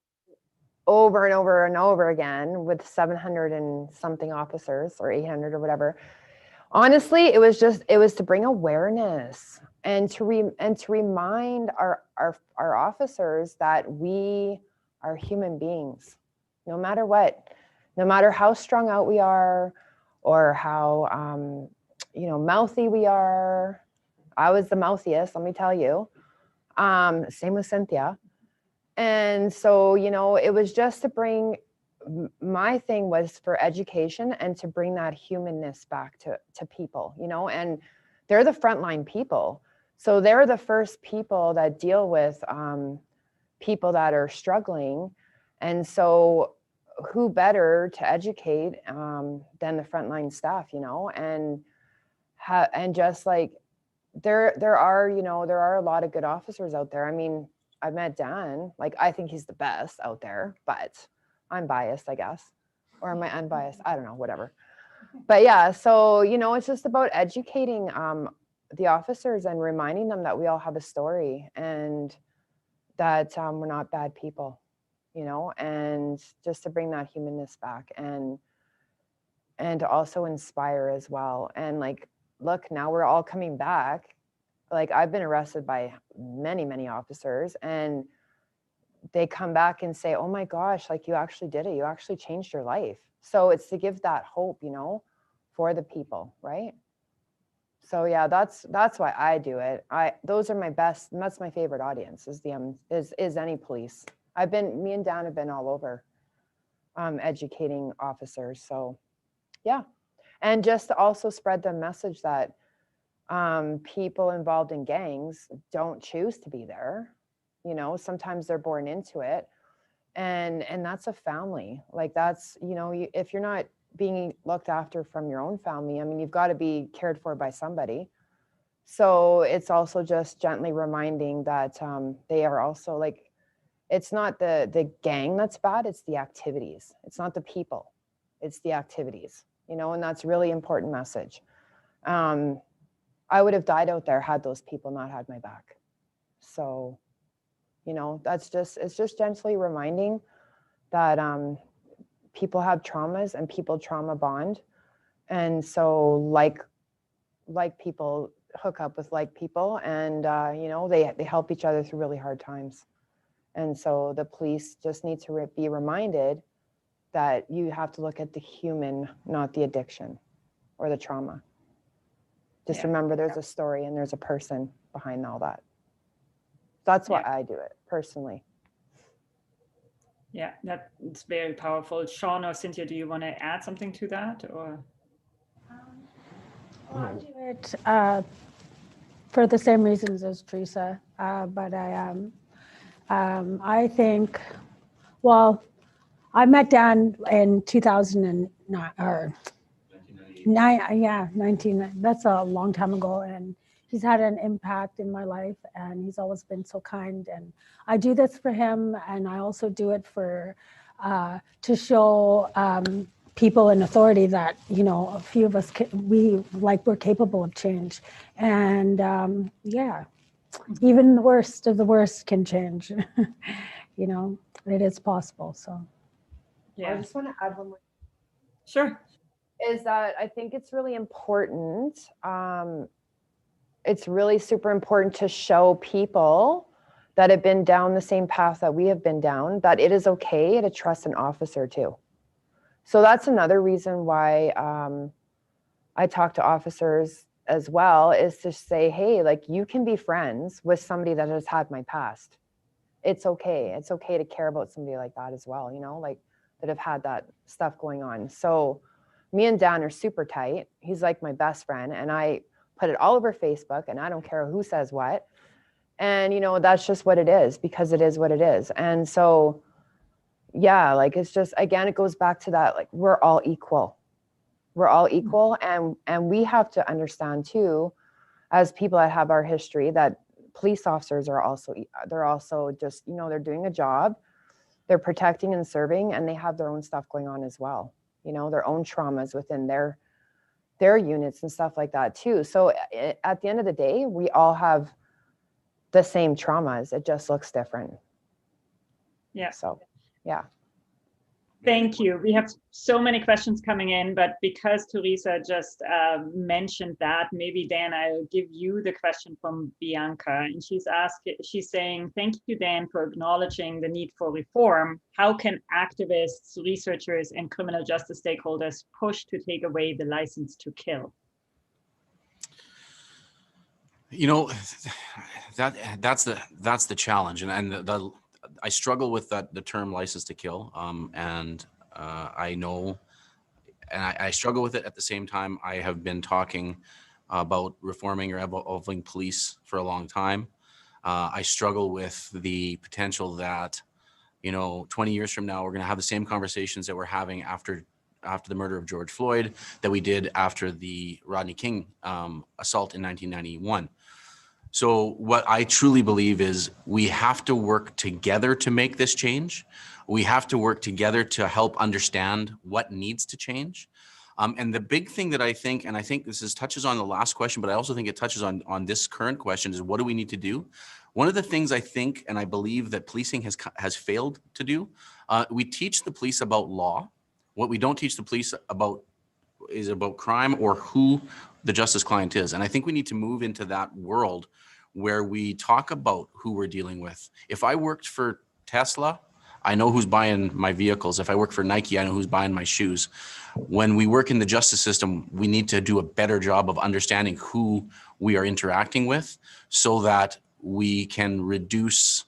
over and over and over again with 700 and something officers, or 800 or whatever, honestly, it was to bring awareness and to remind our officers that we are human beings, no matter what, no matter how strung out we are, or how mouthy we are. I was the mouthiest, let me tell you. Same with Cynthia. And so, it was just to bring, my thing was for education and to bring that humanness back to people, and they're the frontline people. So they're the first people that deal with people that are struggling. And so who better to educate than the frontline staff, and just like, there are a lot of good officers out there. I mean, I've met Dan, like, I think he's the best out there, but I'm biased, I guess. Or am I unbiased? I don't know, whatever. But yeah, so, it's just about educating the officers and reminding them that we all have a story, and that we're not bad people, and just to bring that humanness back, and to also inspire as well. And like, look, now we're all coming back. Like, I've been arrested by many, many officers, and they come back and say, oh my gosh, like, you actually did it. You actually changed your life. So it's to give that hope, for the people, right? So yeah, that's why I do it. Those are my best, and that's my favorite audience, is any police. Me and Dan have been all over educating officers. So yeah. And just to also spread the message that people involved in gangs don't choose to be there. Sometimes they're born into it, and that's a family. Like, that's, if you're not being looked after from your own family, I mean, you've got to be cared for by somebody. So it's also just gently reminding that they are also, like, it's not the gang that's bad, it's the activities. It's not the people, it's the activities, and that's a really important message. I would have died out there had those people not had my back. So, it's just gently reminding that people have traumas, and people trauma bond. And so like people hook up with like people, and they help each other through really hard times. And so the police just need to be reminded that you have to look at the human, not the addiction or the trauma. Just remember, there's a story and there's a person behind all that. That's why I do it personally. Yeah, that's very powerful. Sean or Cynthia, do you want to add something to that, or? Well, I do it for the same reasons as Teresa, but I think, well, I met Dan in 2009, or 19. That's a long time ago, and he's had an impact in my life, and he's always been so kind. And I do this for him, and I also do it for to show people in authority that, a few of us we're capable of change. And even the worst of the worst can change. It is possible. So yeah, I just want to add one more. Sure. is that I think it's really important. It's really super important to show people that have been down the same path that we have been down, that it is okay to trust an officer too. So that's another reason why I talk to officers as well, is to say, hey, like, you can be friends with somebody that has had my past. It's okay. It's okay to care about somebody like that as well, you know, like that have had that stuff going on. So me and Dan are super tight. He's like my best friend, and I put it all over Facebook, and I don't care who says what. And, you know, that's just what it is, because it is what it is. And so, yeah, like, it's just, again, it goes back to that, like, we're all equal. We're all equal. And we have to understand too, as people that have our history, that police officers are also, they're also just, you know, they're doing a job, they're protecting and serving, and they have their own stuff going on as well. You know, their own traumas within their units and stuff like that too. So at the end of the day, we all have the same traumas. It just looks different. Yeah. So, yeah. Thank you. We have so many questions coming in, but because Teresa just mentioned that, maybe Dan, I'll give you the question from Bianca. And she's saying, thank you, Dan, for acknowledging the need for reform. How can activists, researchers, and criminal justice stakeholders push to take away the license to kill? You know, that's the challenge, and I struggle with the term license to kill, and I know, and I struggle with it. At the same time, I have been talking about reforming or evolving police for a long time. I struggle with the potential that, you know, 20 years from now, we're going to have the same conversations that we're having after the murder of George Floyd that we did after the Rodney King assault in 1991. So what I truly believe is we have to work together to make this change. We have to work together to help understand what needs to change. And the big thing that I think, and I think this touches on the last question, but I also think it touches on this current question, is what do we need to do? One of the things I think, and I believe that policing has failed to do, we teach the police about law. What we don't teach the police about is about crime or who the justice client is. And I think we need to move into that world where we talk about who we're dealing with. If I worked for Tesla, I know who's buying my vehicles. If I work for Nike, I know who's buying my shoes. When we work in the justice system, we need to do a better job of understanding who we are interacting with so that we can reduce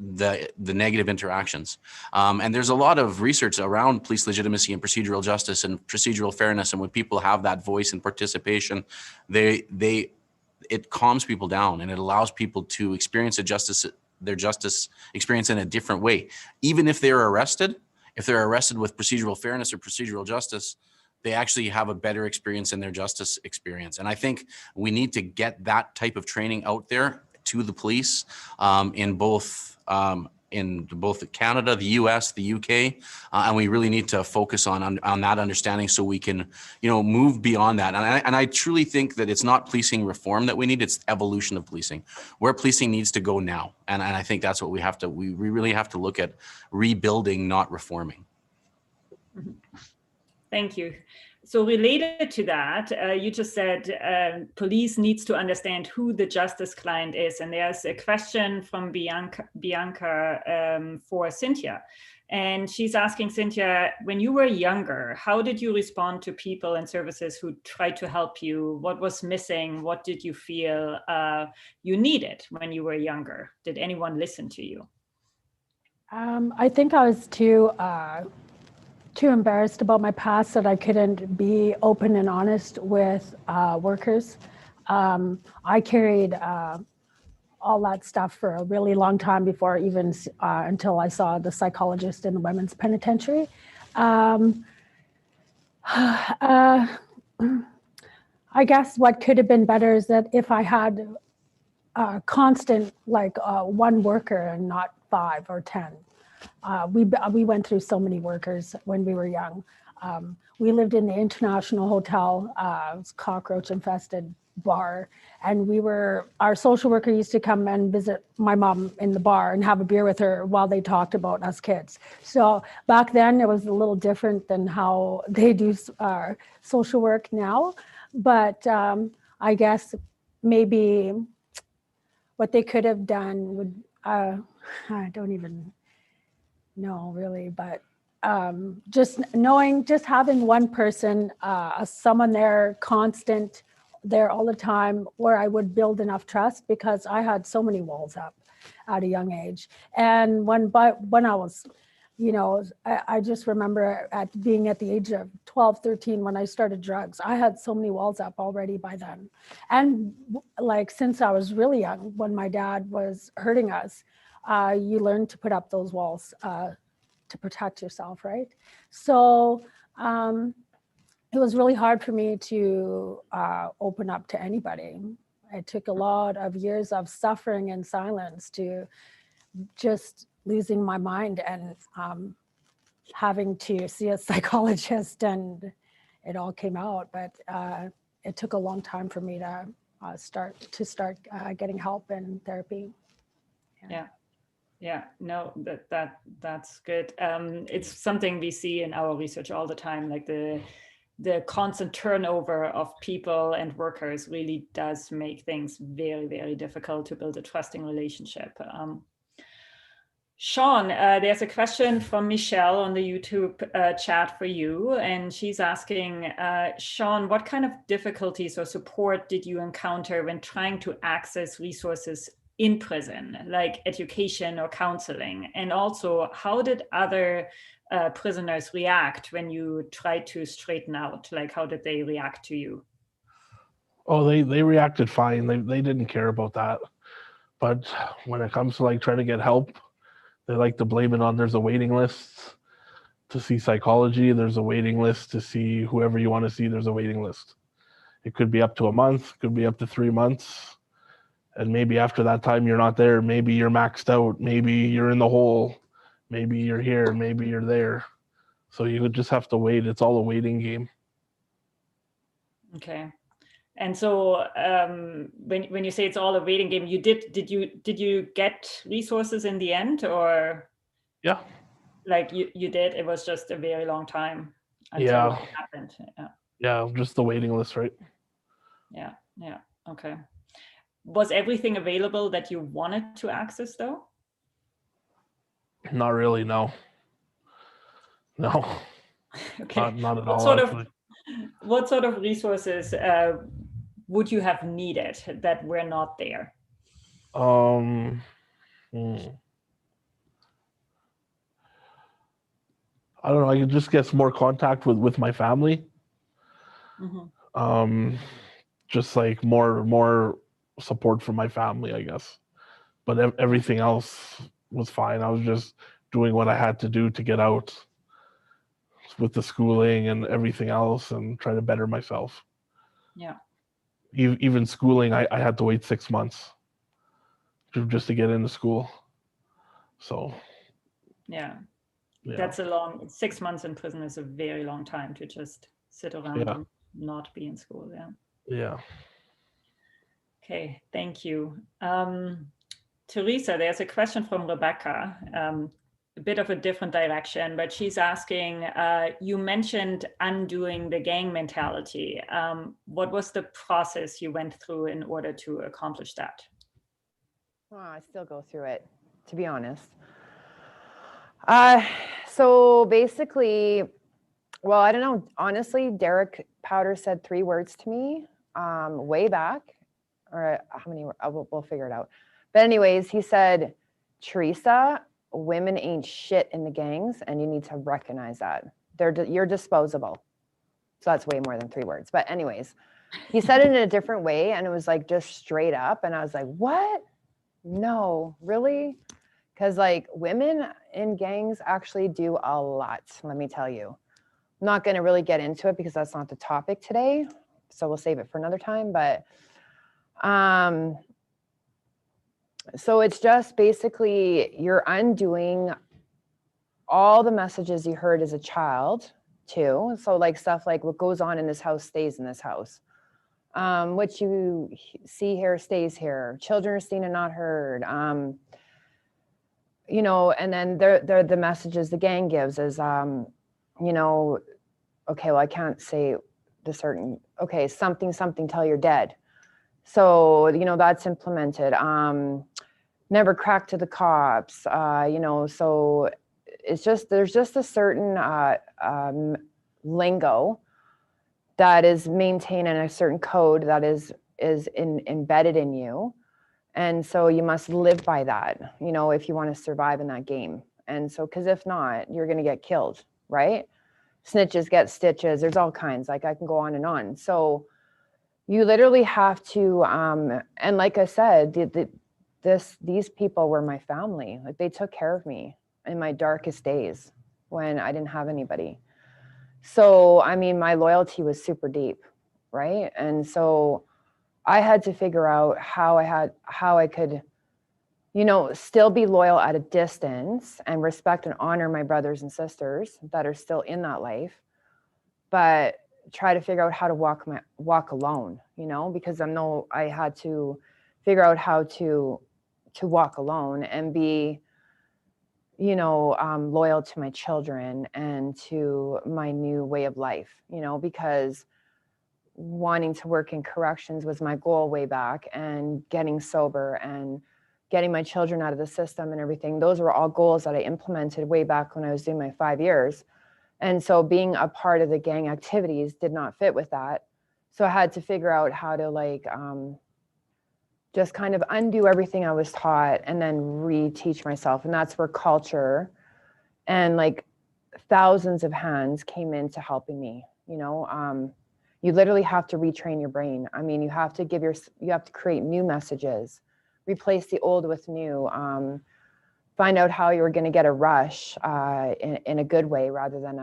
the negative interactions. And there's a lot of research around police legitimacy and procedural justice and procedural fairness. And when people have that voice and participation, it calms people down and it allows people to experience their justice experience in a different way. Even if they're arrested with procedural fairness or procedural justice, they actually have a better experience in their justice experience. And I think we need to get that type of training out there to the police in both Canada, the US, the UK, and we really need to focus on that understanding so we can, you know, move beyond that. And I truly think that it's not policing reform that we need, it's evolution of policing, where policing needs to go now. And I think that's what we really have to look at, rebuilding, not reforming. Thank you. So related to that, you just said police needs to understand who the justice client is. And there's a question from Bianca for Cynthia. And she's asking, Cynthia, when you were younger, how did you respond to people and services who tried to help you? What was missing? What did you feel you needed when you were younger? Did anyone listen to you? I think I was too embarrassed about my past that I couldn't be open and honest with workers. I carried all that stuff for a really long time before even until I saw the psychologist in the women's penitentiary. I guess what could have been better is that if I had constant, like one worker and not 5 or 10. We went through so many workers when we were young. We lived in the International Hotel. It was cockroach infested bar, and our social worker used to come and visit my mom in the bar and have a beer with her while they talked about us kids. So back then it was a little different than how they do social work now. But I guess maybe what they could have done would, I don't even know really, but just having one person, someone there constant, there all the time, where I would build enough trust, because I had so many walls up at a young age. And when I was, I just remember being at the age of 12, 13, when I started drugs, I had so many walls up already by then. And like, since I was really young, when my dad was hurting us, you learn to put up those walls to protect yourself, right? So it was really hard for me to open up to anybody. It took a lot of years of suffering and silence to just losing my mind and having to see a psychologist, and it all came out. But it took a long time for me to start getting help and therapy. Yeah, no, that's good. It's something we see in our research all the time, like the constant turnover of people and workers really does make things very, very difficult to build a trusting relationship. Sean, there's a question from Michelle on the YouTube chat for you, and she's asking, Sean, what kind of difficulties or support did you encounter when trying to access resources in prison, like education or counseling? And also, how did other prisoners react when you tried to straighten out? Like, how did they react to you? Oh, they reacted fine. They didn't care about that. But when it comes to like trying to get help, they like to blame it on there's a waiting list to see psychology. There's a waiting list to see whoever you want to see. There's a waiting list. It could be up to a month, could be up to 3 months. And maybe after that time, you're not there. Maybe you're maxed out. Maybe you're in the hole. Maybe you're here. Maybe you're there. So you would just have to wait. It's all a waiting game. Okay. And so when you say it's all a waiting game, did you get resources in the end, or? Yeah. Like you did, it was just a very long time until it happened. Yeah, just the waiting list, right? Yeah. Okay. Was everything available that you wanted to access though? Not really, no. Okay. Not at all, actually. What sort of resources would you have needed that were not there? I don't know. I could just get more contact with my family. Mm-hmm. Just like more support from my family, I guess. But everything else was fine. I was just doing what I had to do to get out with the schooling and everything else, and try to better myself. Yeah. Even schooling, I had to wait 6 months just to get into school. So. Yeah. That's a long, 6 months in prison is a very long time to just sit around and not be in school. Yeah. Okay, thank you. Teresa, there's a question from Rebecca, a bit of a different direction, but she's asking, you mentioned undoing the gang mentality. What was the process you went through in order to accomplish that? Well, I still go through it, to be honest. So basically, well, I don't know. Honestly, Derek Powder said 3 words to me way back, or how many, we'll figure it out. But anyways, he said, Teresa, women ain't shit in the gangs, and you need to recognize that. You're disposable. So that's way more than 3 words. But anyways, he said it in a different way, and it was like just straight up. And I was like, what? No, really? Because like women in gangs actually do a lot, let me tell you. I'm not going to really get into it because that's not the topic today. So we'll save it for another time. But so it's just basically you're undoing all the messages you heard as a child too. So like stuff like what goes on in this house stays in this house. What you see here stays here. Children are seen and not heard. You know, and then they're the messages the gang gives is, you know, okay, well, I can't say the certain, okay, something, till you're dead. So, you know, that's implemented. Never crack to the cops, you know, so it's just, there's just a certain lingo that is maintained in a certain code that is embedded in you. And so you must live by that, you know, if you want to survive in that game. And so, because if not, you're going to get killed, right? Snitches get stitches. There's all kinds, like I can go on and on. So you literally have to, and like I said, these people were my family. Like they took care of me in my darkest days when I didn't have anybody. So, I mean, my loyalty was super deep, right? And so I had to figure out how I could, you know, still be loyal at a distance and respect and honor my brothers and sisters that are still in that life, but try to figure out how to walk alone, you know, because I had to figure out how to walk alone and be, you know, loyal to my children and to my new way of life, you know, because wanting to work in corrections was my goal way back, and getting sober and getting my children out of the system and everything. Those were all goals that I implemented way back when I was doing my 5 years. And so being a part of the gang activities did not fit with that. So I had to figure out how to like, just kind of undo everything I was taught and then reteach myself. And that's where culture and like thousands of hands came into helping me, you know. You literally have to retrain your brain. I mean, you have to create new messages, replace the old with new, find out how you were going to get a rush in a good way rather than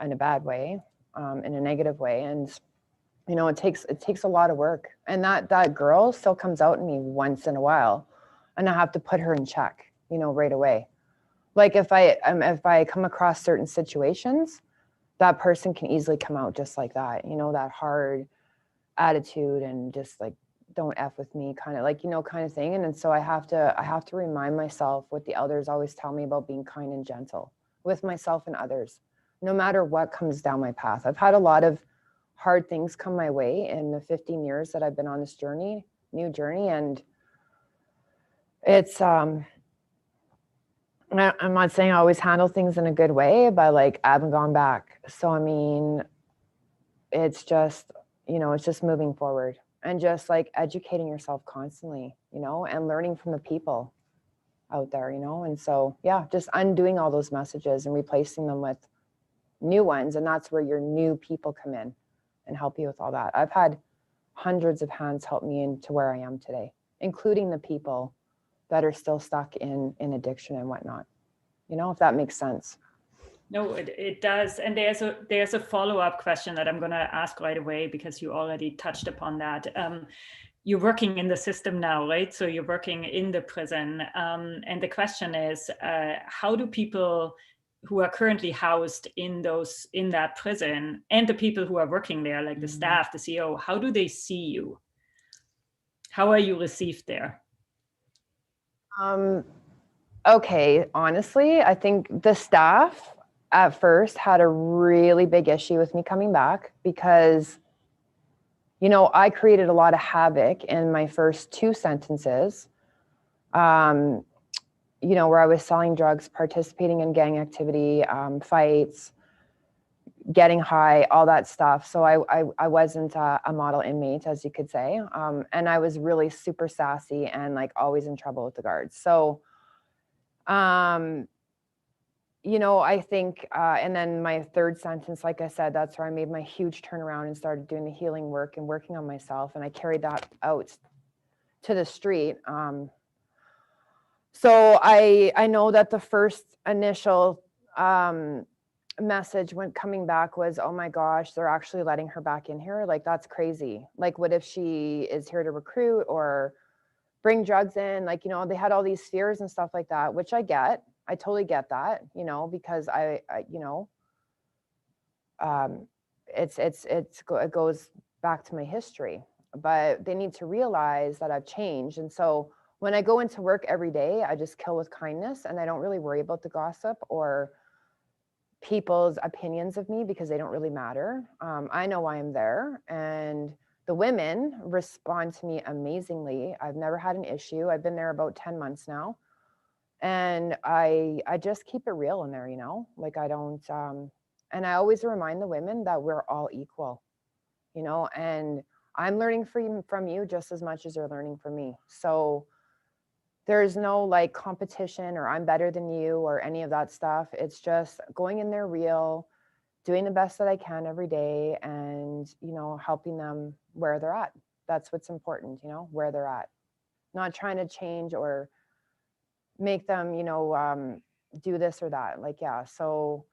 in a bad way, in a negative way. And, you know, it takes a lot of work. And that girl still comes out in me once in a while, and I have to put her in check, you know, right away. Like if I come across certain situations, that person can easily come out just like that, you know, that hard attitude and just like, don't F with me kind of like, you know, kind of thing. And so I have to remind myself what the elders always tell me about being kind and gentle with myself and others, no matter what comes down my path. I've had a lot of hard things come my way in the 15 years that I've been on this new journey. And it's, I'm not saying I always handle things in a good way, but like I haven't gone back. So, I mean, it's just, you know, it's just moving forward and just like educating yourself constantly, you know, and learning from the people out there, you know. And so, yeah, just undoing all those messages and replacing them with new ones. And that's where your new people come in and help you with all that. I've had hundreds of hands help me into where I am today, including the people that are still stuck in addiction and whatnot, you know, if that makes sense. No, it does. And there's a follow-up question that I'm going to ask right away, because you already touched upon that. You're working in the system now, right? So you're working in the prison. And the question is, how do people who are currently housed in that prison and the people who are working there, like the staff, the CEO, how do they see you? How are you received there? Okay, honestly, I think the staff at first had a really big issue with me coming back because, you know, I created a lot of havoc in my first 2 sentences, you know, where I was selling drugs, participating in gang activity, fights, getting high, all that stuff. So I wasn't a model inmate, as you could say. And I was really super sassy and like always in trouble with the guards. So, you know, I think, and then my 3rd sentence, like I said, that's where I made my huge turnaround and started doing the healing work and working on myself. And I carried that out to the street. So I know that the first initial message when coming back was, oh my gosh, they're actually letting her back in here. Like, that's crazy. Like, what if she is here to recruit or bring drugs in? Like, you know, they had all these fears and stuff like that, which I get. I totally get that, you know, because I you know, it goes back to my history, but they need to realize that I've changed. And so when I go into work every day, I just kill with kindness, and I don't really worry about the gossip or people's opinions of me because they don't really matter. I know why I'm there, and the women respond to me amazingly. I've never had an issue. I've been there about 10 months now, and I just keep it real in there, you know, like I don't, and I always remind the women that we're all equal, you know, and I'm learning from you just as much as you're learning from me. So there's no like competition or I'm better than you or any of that stuff. It's just going in there real, doing the best that I can every day, and, you know, helping them where they're at. That's what's important, you know, where they're at. Not trying to change or make them, you know, do this or that. Like, yeah. So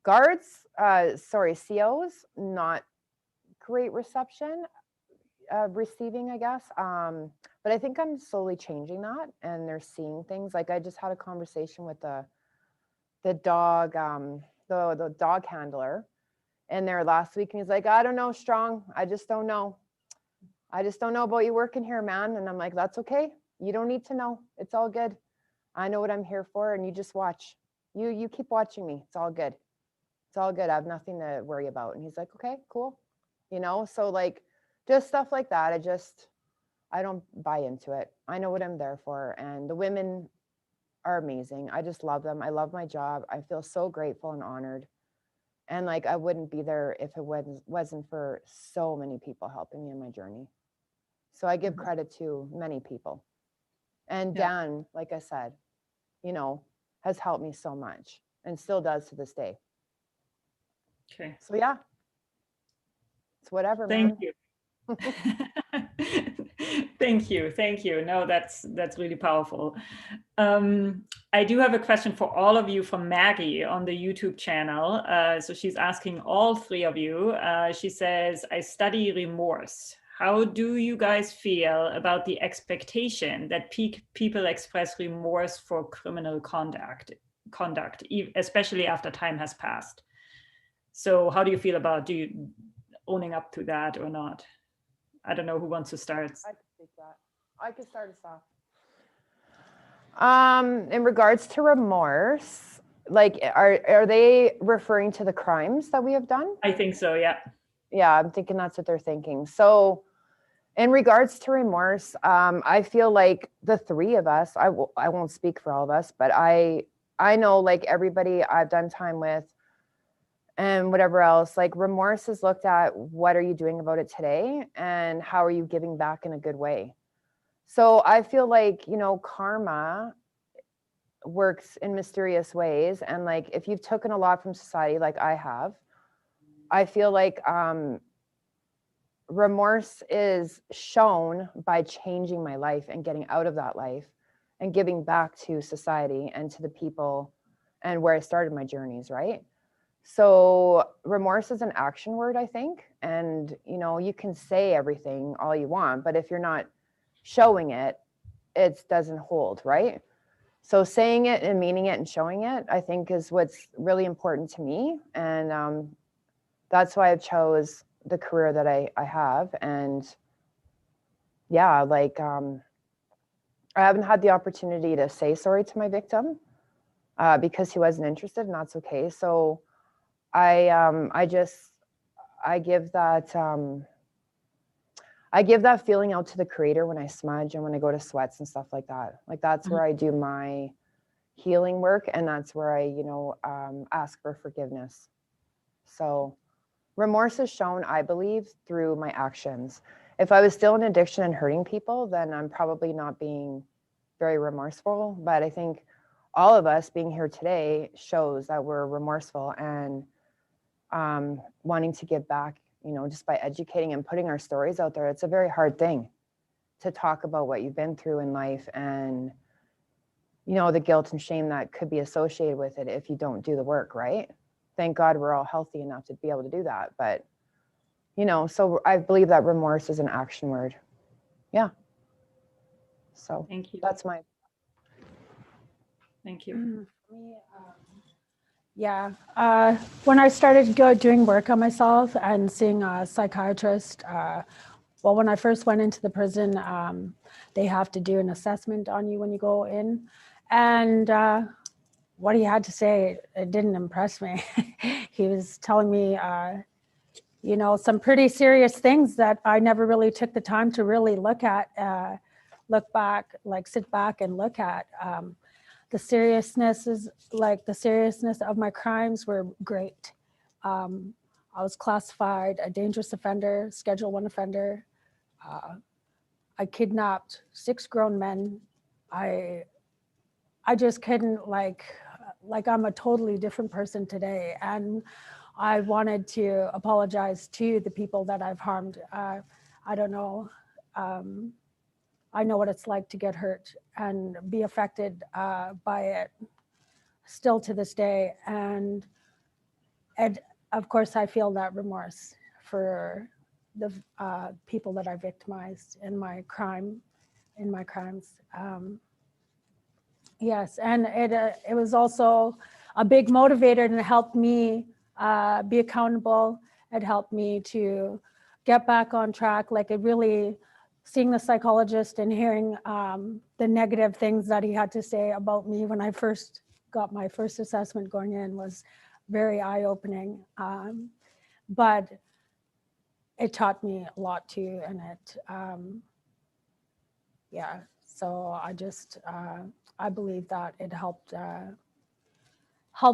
guards, COs, not great reception. Receiving, I guess. But I think I'm slowly changing that, and they're seeing things. Like I just had a conversation with the dog, the dog handler in there last week, and he's like, I don't know, Strong. I just don't know. I just don't know about you working here, man. And I'm like, that's okay. You don't need to know. It's all good. I know what I'm here for, and you just watch. You keep watching me. It's all good. It's all good. I have nothing to worry about. And he's like, okay, cool. You know, so like, just stuff like that. I don't buy into it. I know what I'm there for. And the women are amazing. I just love them. I love my job. I feel so grateful and honored. And like, I wouldn't be there if it wasn't for so many people helping me in my journey. So I give credit to many people. And Dan, like I said, you know, has helped me so much and still does to this day. Okay. So yeah, it's whatever, Thank man. you. Thank you. No, that's really powerful. I do have a question for all of you from Maggie on the YouTube channel. So she's asking all three of you. She says, I study remorse. How do you guys feel about the expectation that people express remorse for criminal conduct, especially after time has passed? So how do you feel about owning up to that or not? I don't know who wants to start. I can speak that. I can start us off. In regards to remorse, like, are they referring to the crimes that we have done? I think so, yeah. Yeah, I'm thinking that's what they're thinking. So in regards to remorse, I feel like the three of us, I won't speak for all of us, but I know like everybody I've done time with and whatever else, like remorse is looked at, what are you doing about it today? And how are you giving back in a good way? So I feel like, you know, karma works in mysterious ways. And like, if you've taken a lot from society, like I have, I feel like remorse is shown by changing my life and getting out of that life and giving back to society and to the people and where I started my journeys, right? So remorse is an action word, I think. And, you know, you can say everything all you want, but if you're not showing it, it doesn't hold, right? So saying it and meaning it and showing it, I think, is what's really important to me. And that's why I chose the career that I have. And yeah, like I haven't had the opportunity to say sorry to my victim because he wasn't interested, and that's okay. So I give that feeling out to the creator when I smudge and when I go to sweats and stuff like that. Like that's where I do my healing work, and that's where I, you know, ask for forgiveness. So remorse is shown, I believe, through my actions. If I was still in addiction and hurting people, then I'm probably not being very remorseful. But I think all of us being here today shows that we're remorseful and wanting to give back, you know, just by educating and putting our stories out there. It's a very hard thing to talk about what you've been through in life and, you know, the guilt and shame that could be associated with it if you don't do the work, right? Thank God we're all healthy enough to be able to do that. But, you know, so I believe that remorse is an action word. Yeah. So thank you. that's my. Thank you. Yeah. When I started doing work on myself and seeing a psychiatrist, well, when I first went into the prison, they have to do an assessment on you when you go in. And what he had to say, it didn't impress me. He was telling me, you know, some pretty serious things that I never really took the time to really look at, look back, like sit back and look at. The seriousness of my crimes were great. I was classified a dangerous offender, Schedule 1 offender. I kidnapped 6 grown men. I just couldn't like I'm a totally different person today. And I wanted to apologize to the people that I've harmed. I don't know. I know what it's like to get hurt and be affected by it still to this day. And of course, I feel that remorse for the people that I victimized in my crimes. Yes, and it was also a big motivator, and it helped me be accountable. It helped me to get back on track. Like it really, seeing the psychologist and hearing the negative things that he had to say about me when I first got my first assessment going in was very eye-opening. But it taught me a lot too, and it, yeah. So I just, I believe that it helped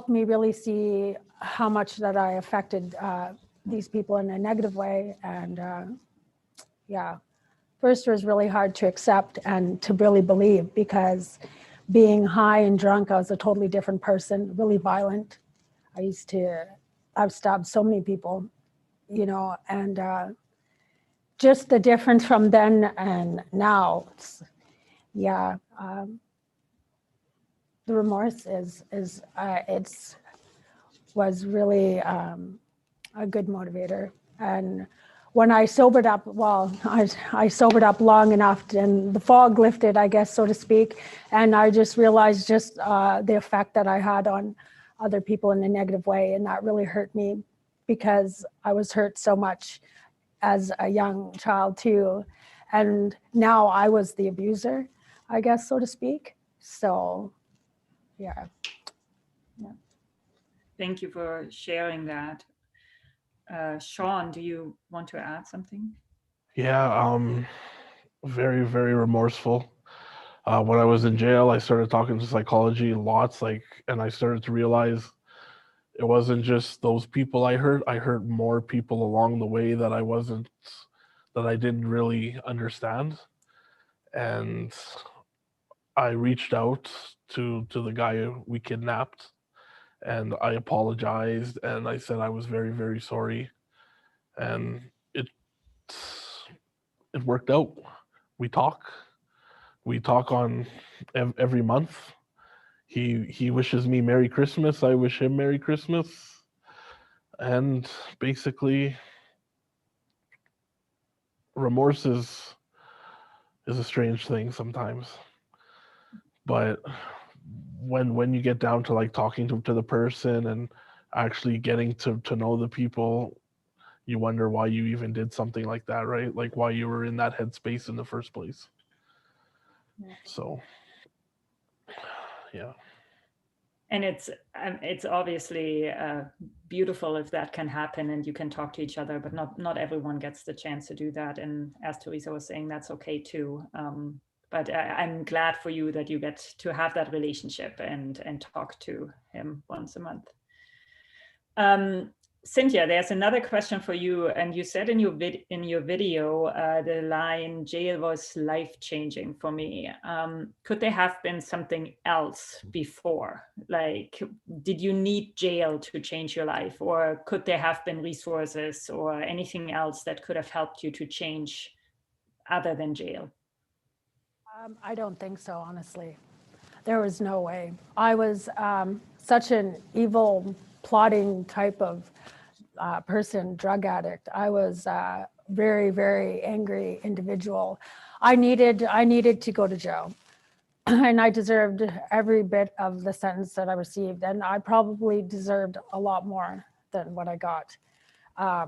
me really see how much that I affected these people in a negative way. And yeah, first it was really hard to accept and to really believe, because being high and drunk, I was a totally different person, really violent. I've stabbed so many people, you know, and just the difference from then and now, yeah. The remorse was really a good motivator. And when I sobered up, well, I sobered up long enough and the fog lifted, I guess, so to speak. And I just realized just the effect that I had on other people in a negative way. And that really hurt me, because I was hurt so much as a young child too. And now I was the abuser, I guess, so to speak. So, yeah. Thank you for sharing that. Sean, do you want to add something? Yeah, very, very remorseful. When I was in jail, I started talking to psychology lots, and I started to realize it wasn't just those people I hurt. I hurt more people along the way that I didn't really understand. And I reached out to the guy we kidnapped, and I apologized, and I said I was very, very sorry. And it worked out. We talk on every month. He wishes me Merry Christmas. I wish him Merry Christmas. And basically, remorse is a strange thing sometimes. But when you get down to like talking to the person and actually getting to know the people, you wonder why you even did something like that, right? Like why you were in that headspace in the first place. So, yeah. And it's obviously beautiful if that can happen and you can talk to each other, but not everyone gets the chance to do that. And as Teresa was saying, that's okay too. But I'm glad for you that you get to have that relationship and talk to him once a month. Cynthia, there's another question for you. And you said in your video, the line, "Jail was life-changing for me." Could there have been something else before? Like, did you need jail to change your life? Or could there have been resources or anything else that could have helped you to change other than jail? I don't think so, honestly. There was no way. I was such an evil, plotting type of person, drug addict. I was a very, very angry individual. I needed to go to jail. and I deserved every bit of the sentence that I received, and I probably deserved a lot more than what I got. I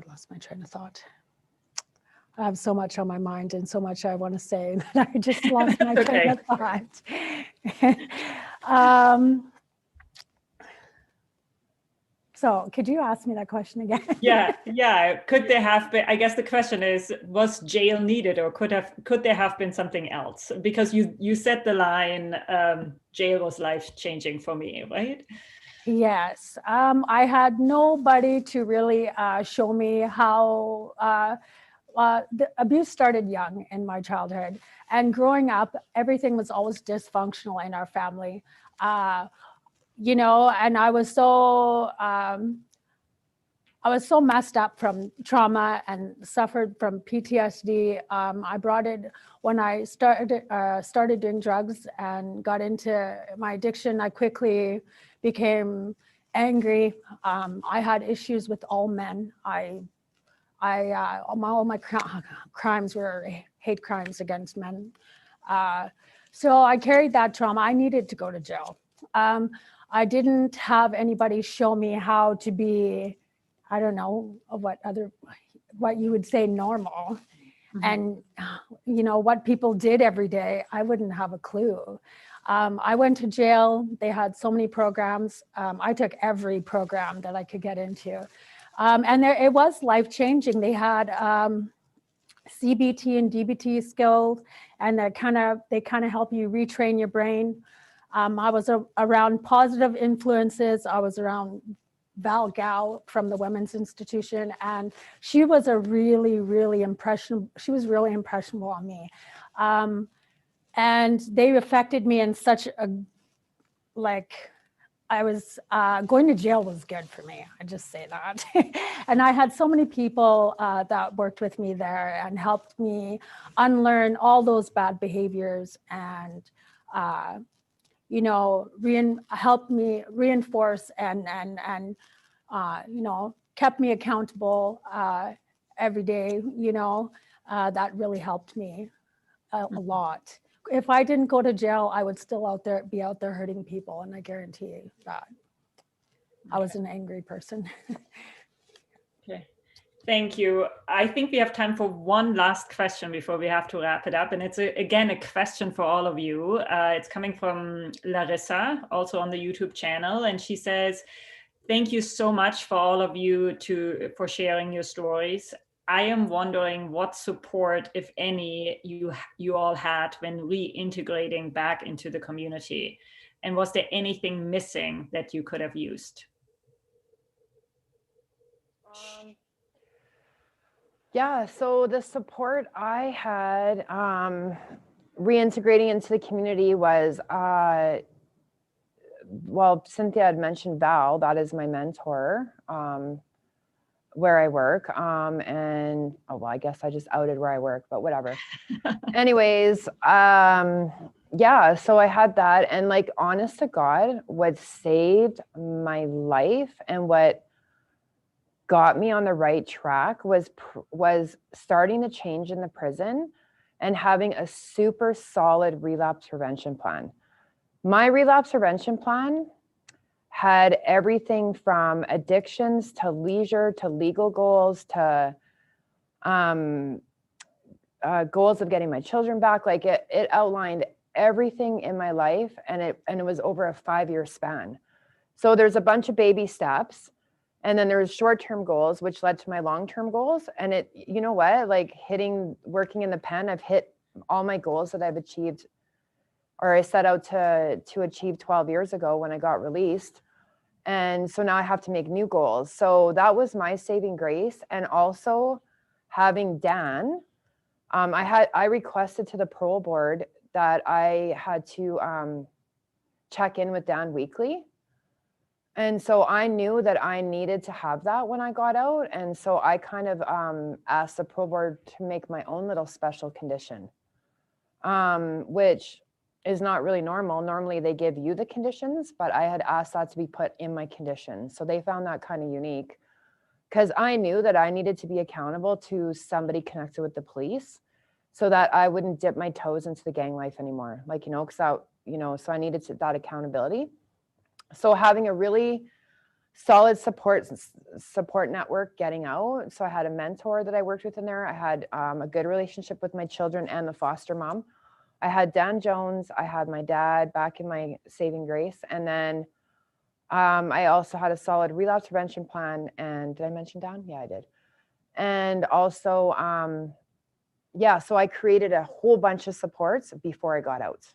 lost my train of thought. I have so much on my mind and so much I want to say that I just lost my train of thought. So could you ask me that question again? Yeah. Could there have been, I guess the question is, was jail needed, or could there have been something else? Because you said the line, jail was life-changing for me, right? Yes, I had nobody to really show me how the abuse started young in my childhood, and growing up, everything was always dysfunctional in our family. You know, and I was so messed up from trauma and suffered from PTSD. I brought it when I started doing drugs and got into my addiction. I quickly became angry. I had issues with all men. All my crimes were hate crimes against men. So I carried that trauma. I needed to go to jail. I didn't have anybody show me how to be, I don't know, what you would say normal. Mm-hmm. And, you know, what people did every day, I wouldn't have a clue. I went to jail. They had so many programs. I took every program that I could get into. And it was life-changing. They had CBT and DBT skills, and they kind of help you retrain your brain. I was around positive influences. I was around Val Gow from the Women's Institution, and she was really impressionable. She was really impressionable on me. And they affected me in such a, I was going to jail was good for me. I just say that. And I had so many people that worked with me there and helped me unlearn all those bad behaviors, and you know, helped me reinforce and you know, kept me accountable every day. You know, that really helped me a lot. If I didn't go to jail, I would still be out there hurting people, and I guarantee you that. I was an angry person. Okay, thank you. I think we have time for one last question before we have to wrap it up, and it's again a question for all of you. It's coming from Larissa, also on the YouTube channel, and she says, "Thank you so much for all of you for sharing your stories. I am wondering what support, if any, you all had when reintegrating back into the community, and was there anything missing that you could have used?" Yeah, so the support I had reintegrating into the community was, well, Cynthia had mentioned Val, that is my mentor. Where I work, and oh, well, I guess I just outed where I work, but whatever. Anyways, yeah, so I had that, and like, honest to God, what saved my life and what got me on the right track was starting the change in the prison and having a super solid relapse prevention plan. My relapse prevention plan had everything from addictions to leisure to legal goals to goals of getting my children back. Like it outlined everything in my life, and it was over a 5-year span. So there's a bunch of baby steps, and then there's short-term goals, which led to my long-term goals. And it, you know what, like working in the pen, I've hit all my goals that I've achieved, or I set out to achieve 12 years ago when I got released. And so now I have to make new goals. So that was my saving grace. And also having Dan, I requested to the parole board that I had to check in with Dan weekly. And so I knew that I needed to have that when I got out. And so I kind of asked the parole board to make my own little special condition, which is not really normal. Normally they give you the conditions, but I had asked that to be put in my conditions. So they found that kind of unique. because I knew that I needed to be accountable to somebody connected with the police so that I wouldn't dip my toes into the gang life anymore. Like, you know, because so I needed that accountability. So having a really solid support network getting out. So I had a mentor that I worked with in there. I had a good relationship with my children and the foster mom. I had Dan Jones. I had my dad back in my saving grace. And then I also had a solid relapse prevention plan. And did I mention Dan? Yeah, I did. And also, so I created a whole bunch of supports before I got out.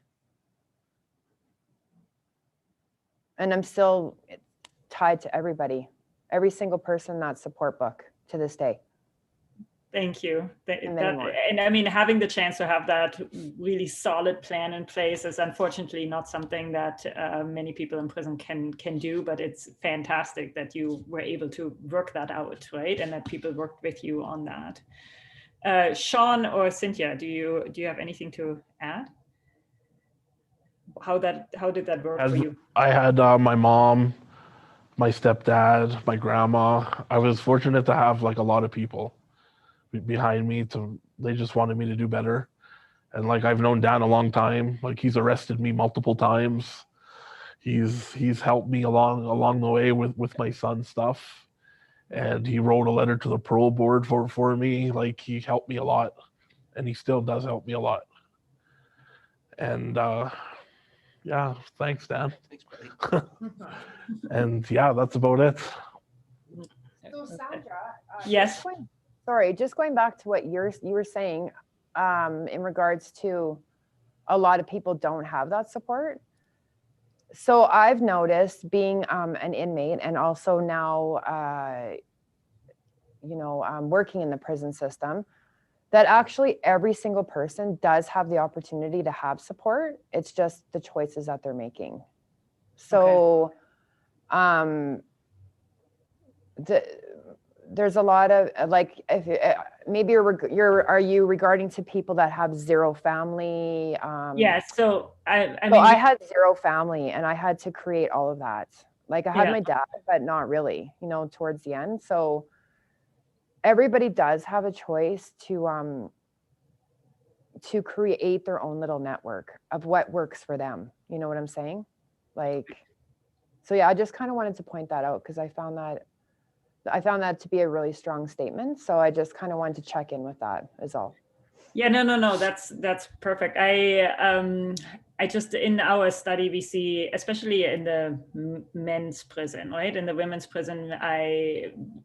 And I'm still tied to everybody, every single person in that support book to this day. Thank you. And I mean, having the chance to have that really solid plan in place is unfortunately not something that many people in prison can do, but it's fantastic that you were able to work that out, right? And that people worked with you on that. Sean or Cynthia, do you have anything to add? How did that work for you? I had my mom, my stepdad, my grandma. I was fortunate to have like a lot of people behind me. They just wanted me to do better. And like, I've known Dan a long time. Like, he's arrested me multiple times. He's helped me along the way with my son's stuff. And he wrote a letter to the parole board for me. Like, he helped me a lot, and he still does help me a lot. And yeah, thanks, Dan. Thanks, buddy. And yeah, that's about it. So Sandra, yes. Just going back to what you were saying in regards to a lot of people don't have that support. So I've noticed being an inmate and also now, working in the prison system, that actually every single person does have the opportunity to have support. It's just the choices that they're making. So there's a lot of like, if maybe are you regarding to people that have zero family? So I had zero family and I had to create all of that. Like, I had my dad, but not really, towards the end. So everybody does have a choice to create their own little network of what works for them. You know what I'm saying? Like, so yeah, I just kind of wanted to point that out because I found that to be a really strong statement. So I just kind of wanted to check in with that is all. Yeah, no, that's perfect. I just, in our study, we see, especially in the men's prison, right? In the women's prison,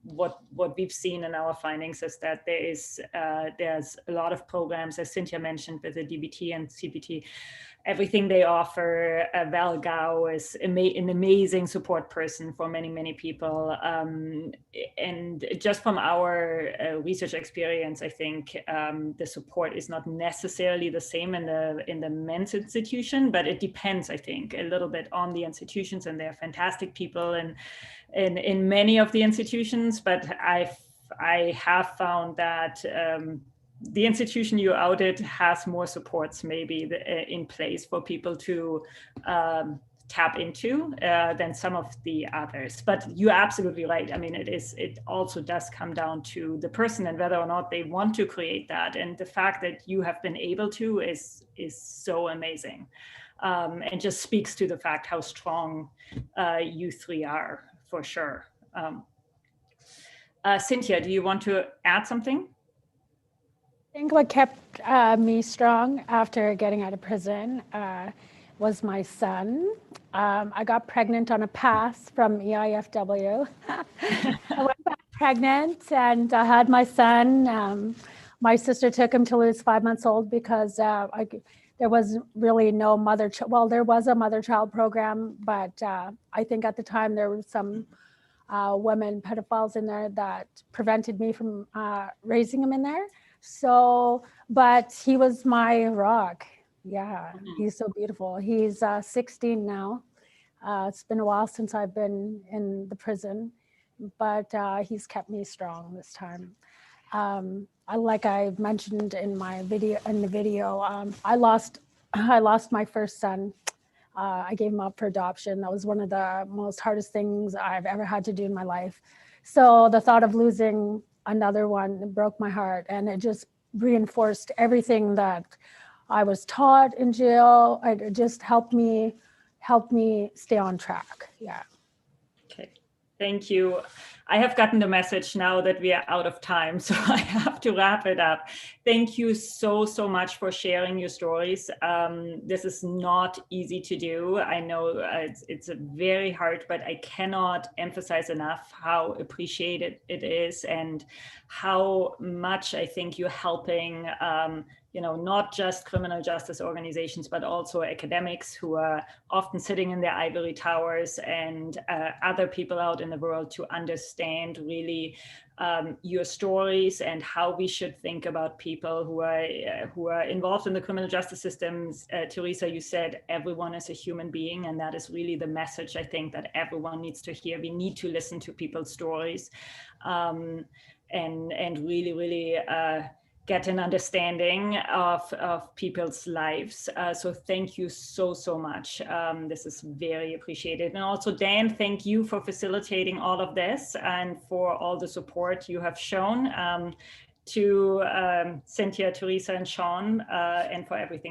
what we've seen in our findings is that there's a lot of programs, as Cynthia mentioned, with the DBT and CBT. Everything they offer. Val Gao is an amazing support person for many, many people. And just from our research experience, I think the support is not necessarily the same in the men's institution, but it depends, I think, a little bit on the institutions, and they're fantastic people in many of the institutions. But I have found that the institution you outed has more supports maybe in place for people to tap into than some of the others. But you're absolutely right. I mean, it also does come down to the person and whether or not they want to create that. And the fact that you have been able to is so amazing, and just speaks to the fact how strong you three are, for sure. Cynthia, do you want to add something? I think what kept me strong after getting out of prison was my son. I got pregnant on a pass from EIFW. I went back pregnant and I had my son. My sister took him till he was 5 months old because there was really no there was a mother-child program, but I think at the time there were some women pedophiles in there that prevented me from raising him in there. So, but he was my rock. Yeah, he's so beautiful. He's 16 now. It's been a while since I've been in the prison, but he's kept me strong this time. Like I mentioned in the video, I lost my first son. I gave him up for adoption. That was one of the most hardest things I've ever had to do in my life. So the thought of losing another one broke my heart, and it just reinforced everything that I was taught in jail. It just helped me stay on track. Yeah. Okay, thank you. I have gotten the message now that we are out of time, so I have to wrap it up. Thank you so much for sharing your stories. This is not easy to do. I know it's very hard, but I cannot emphasize enough how appreciated it is and how much I think you're helping not just criminal justice organizations, but also academics who are often sitting in their ivory towers and other people out in the world to understand really your stories and how we should think about people who are involved in the criminal justice systems. Teresa, you said everyone is a human being, and that is really the message I think that everyone needs to hear. We need to listen to people's stories and really get an understanding of people's lives. So thank you so much. This is very appreciated. And also, Dan, thank you for facilitating all of this and for all the support you have shown to Cynthia, Teresa, and Sean, and for everything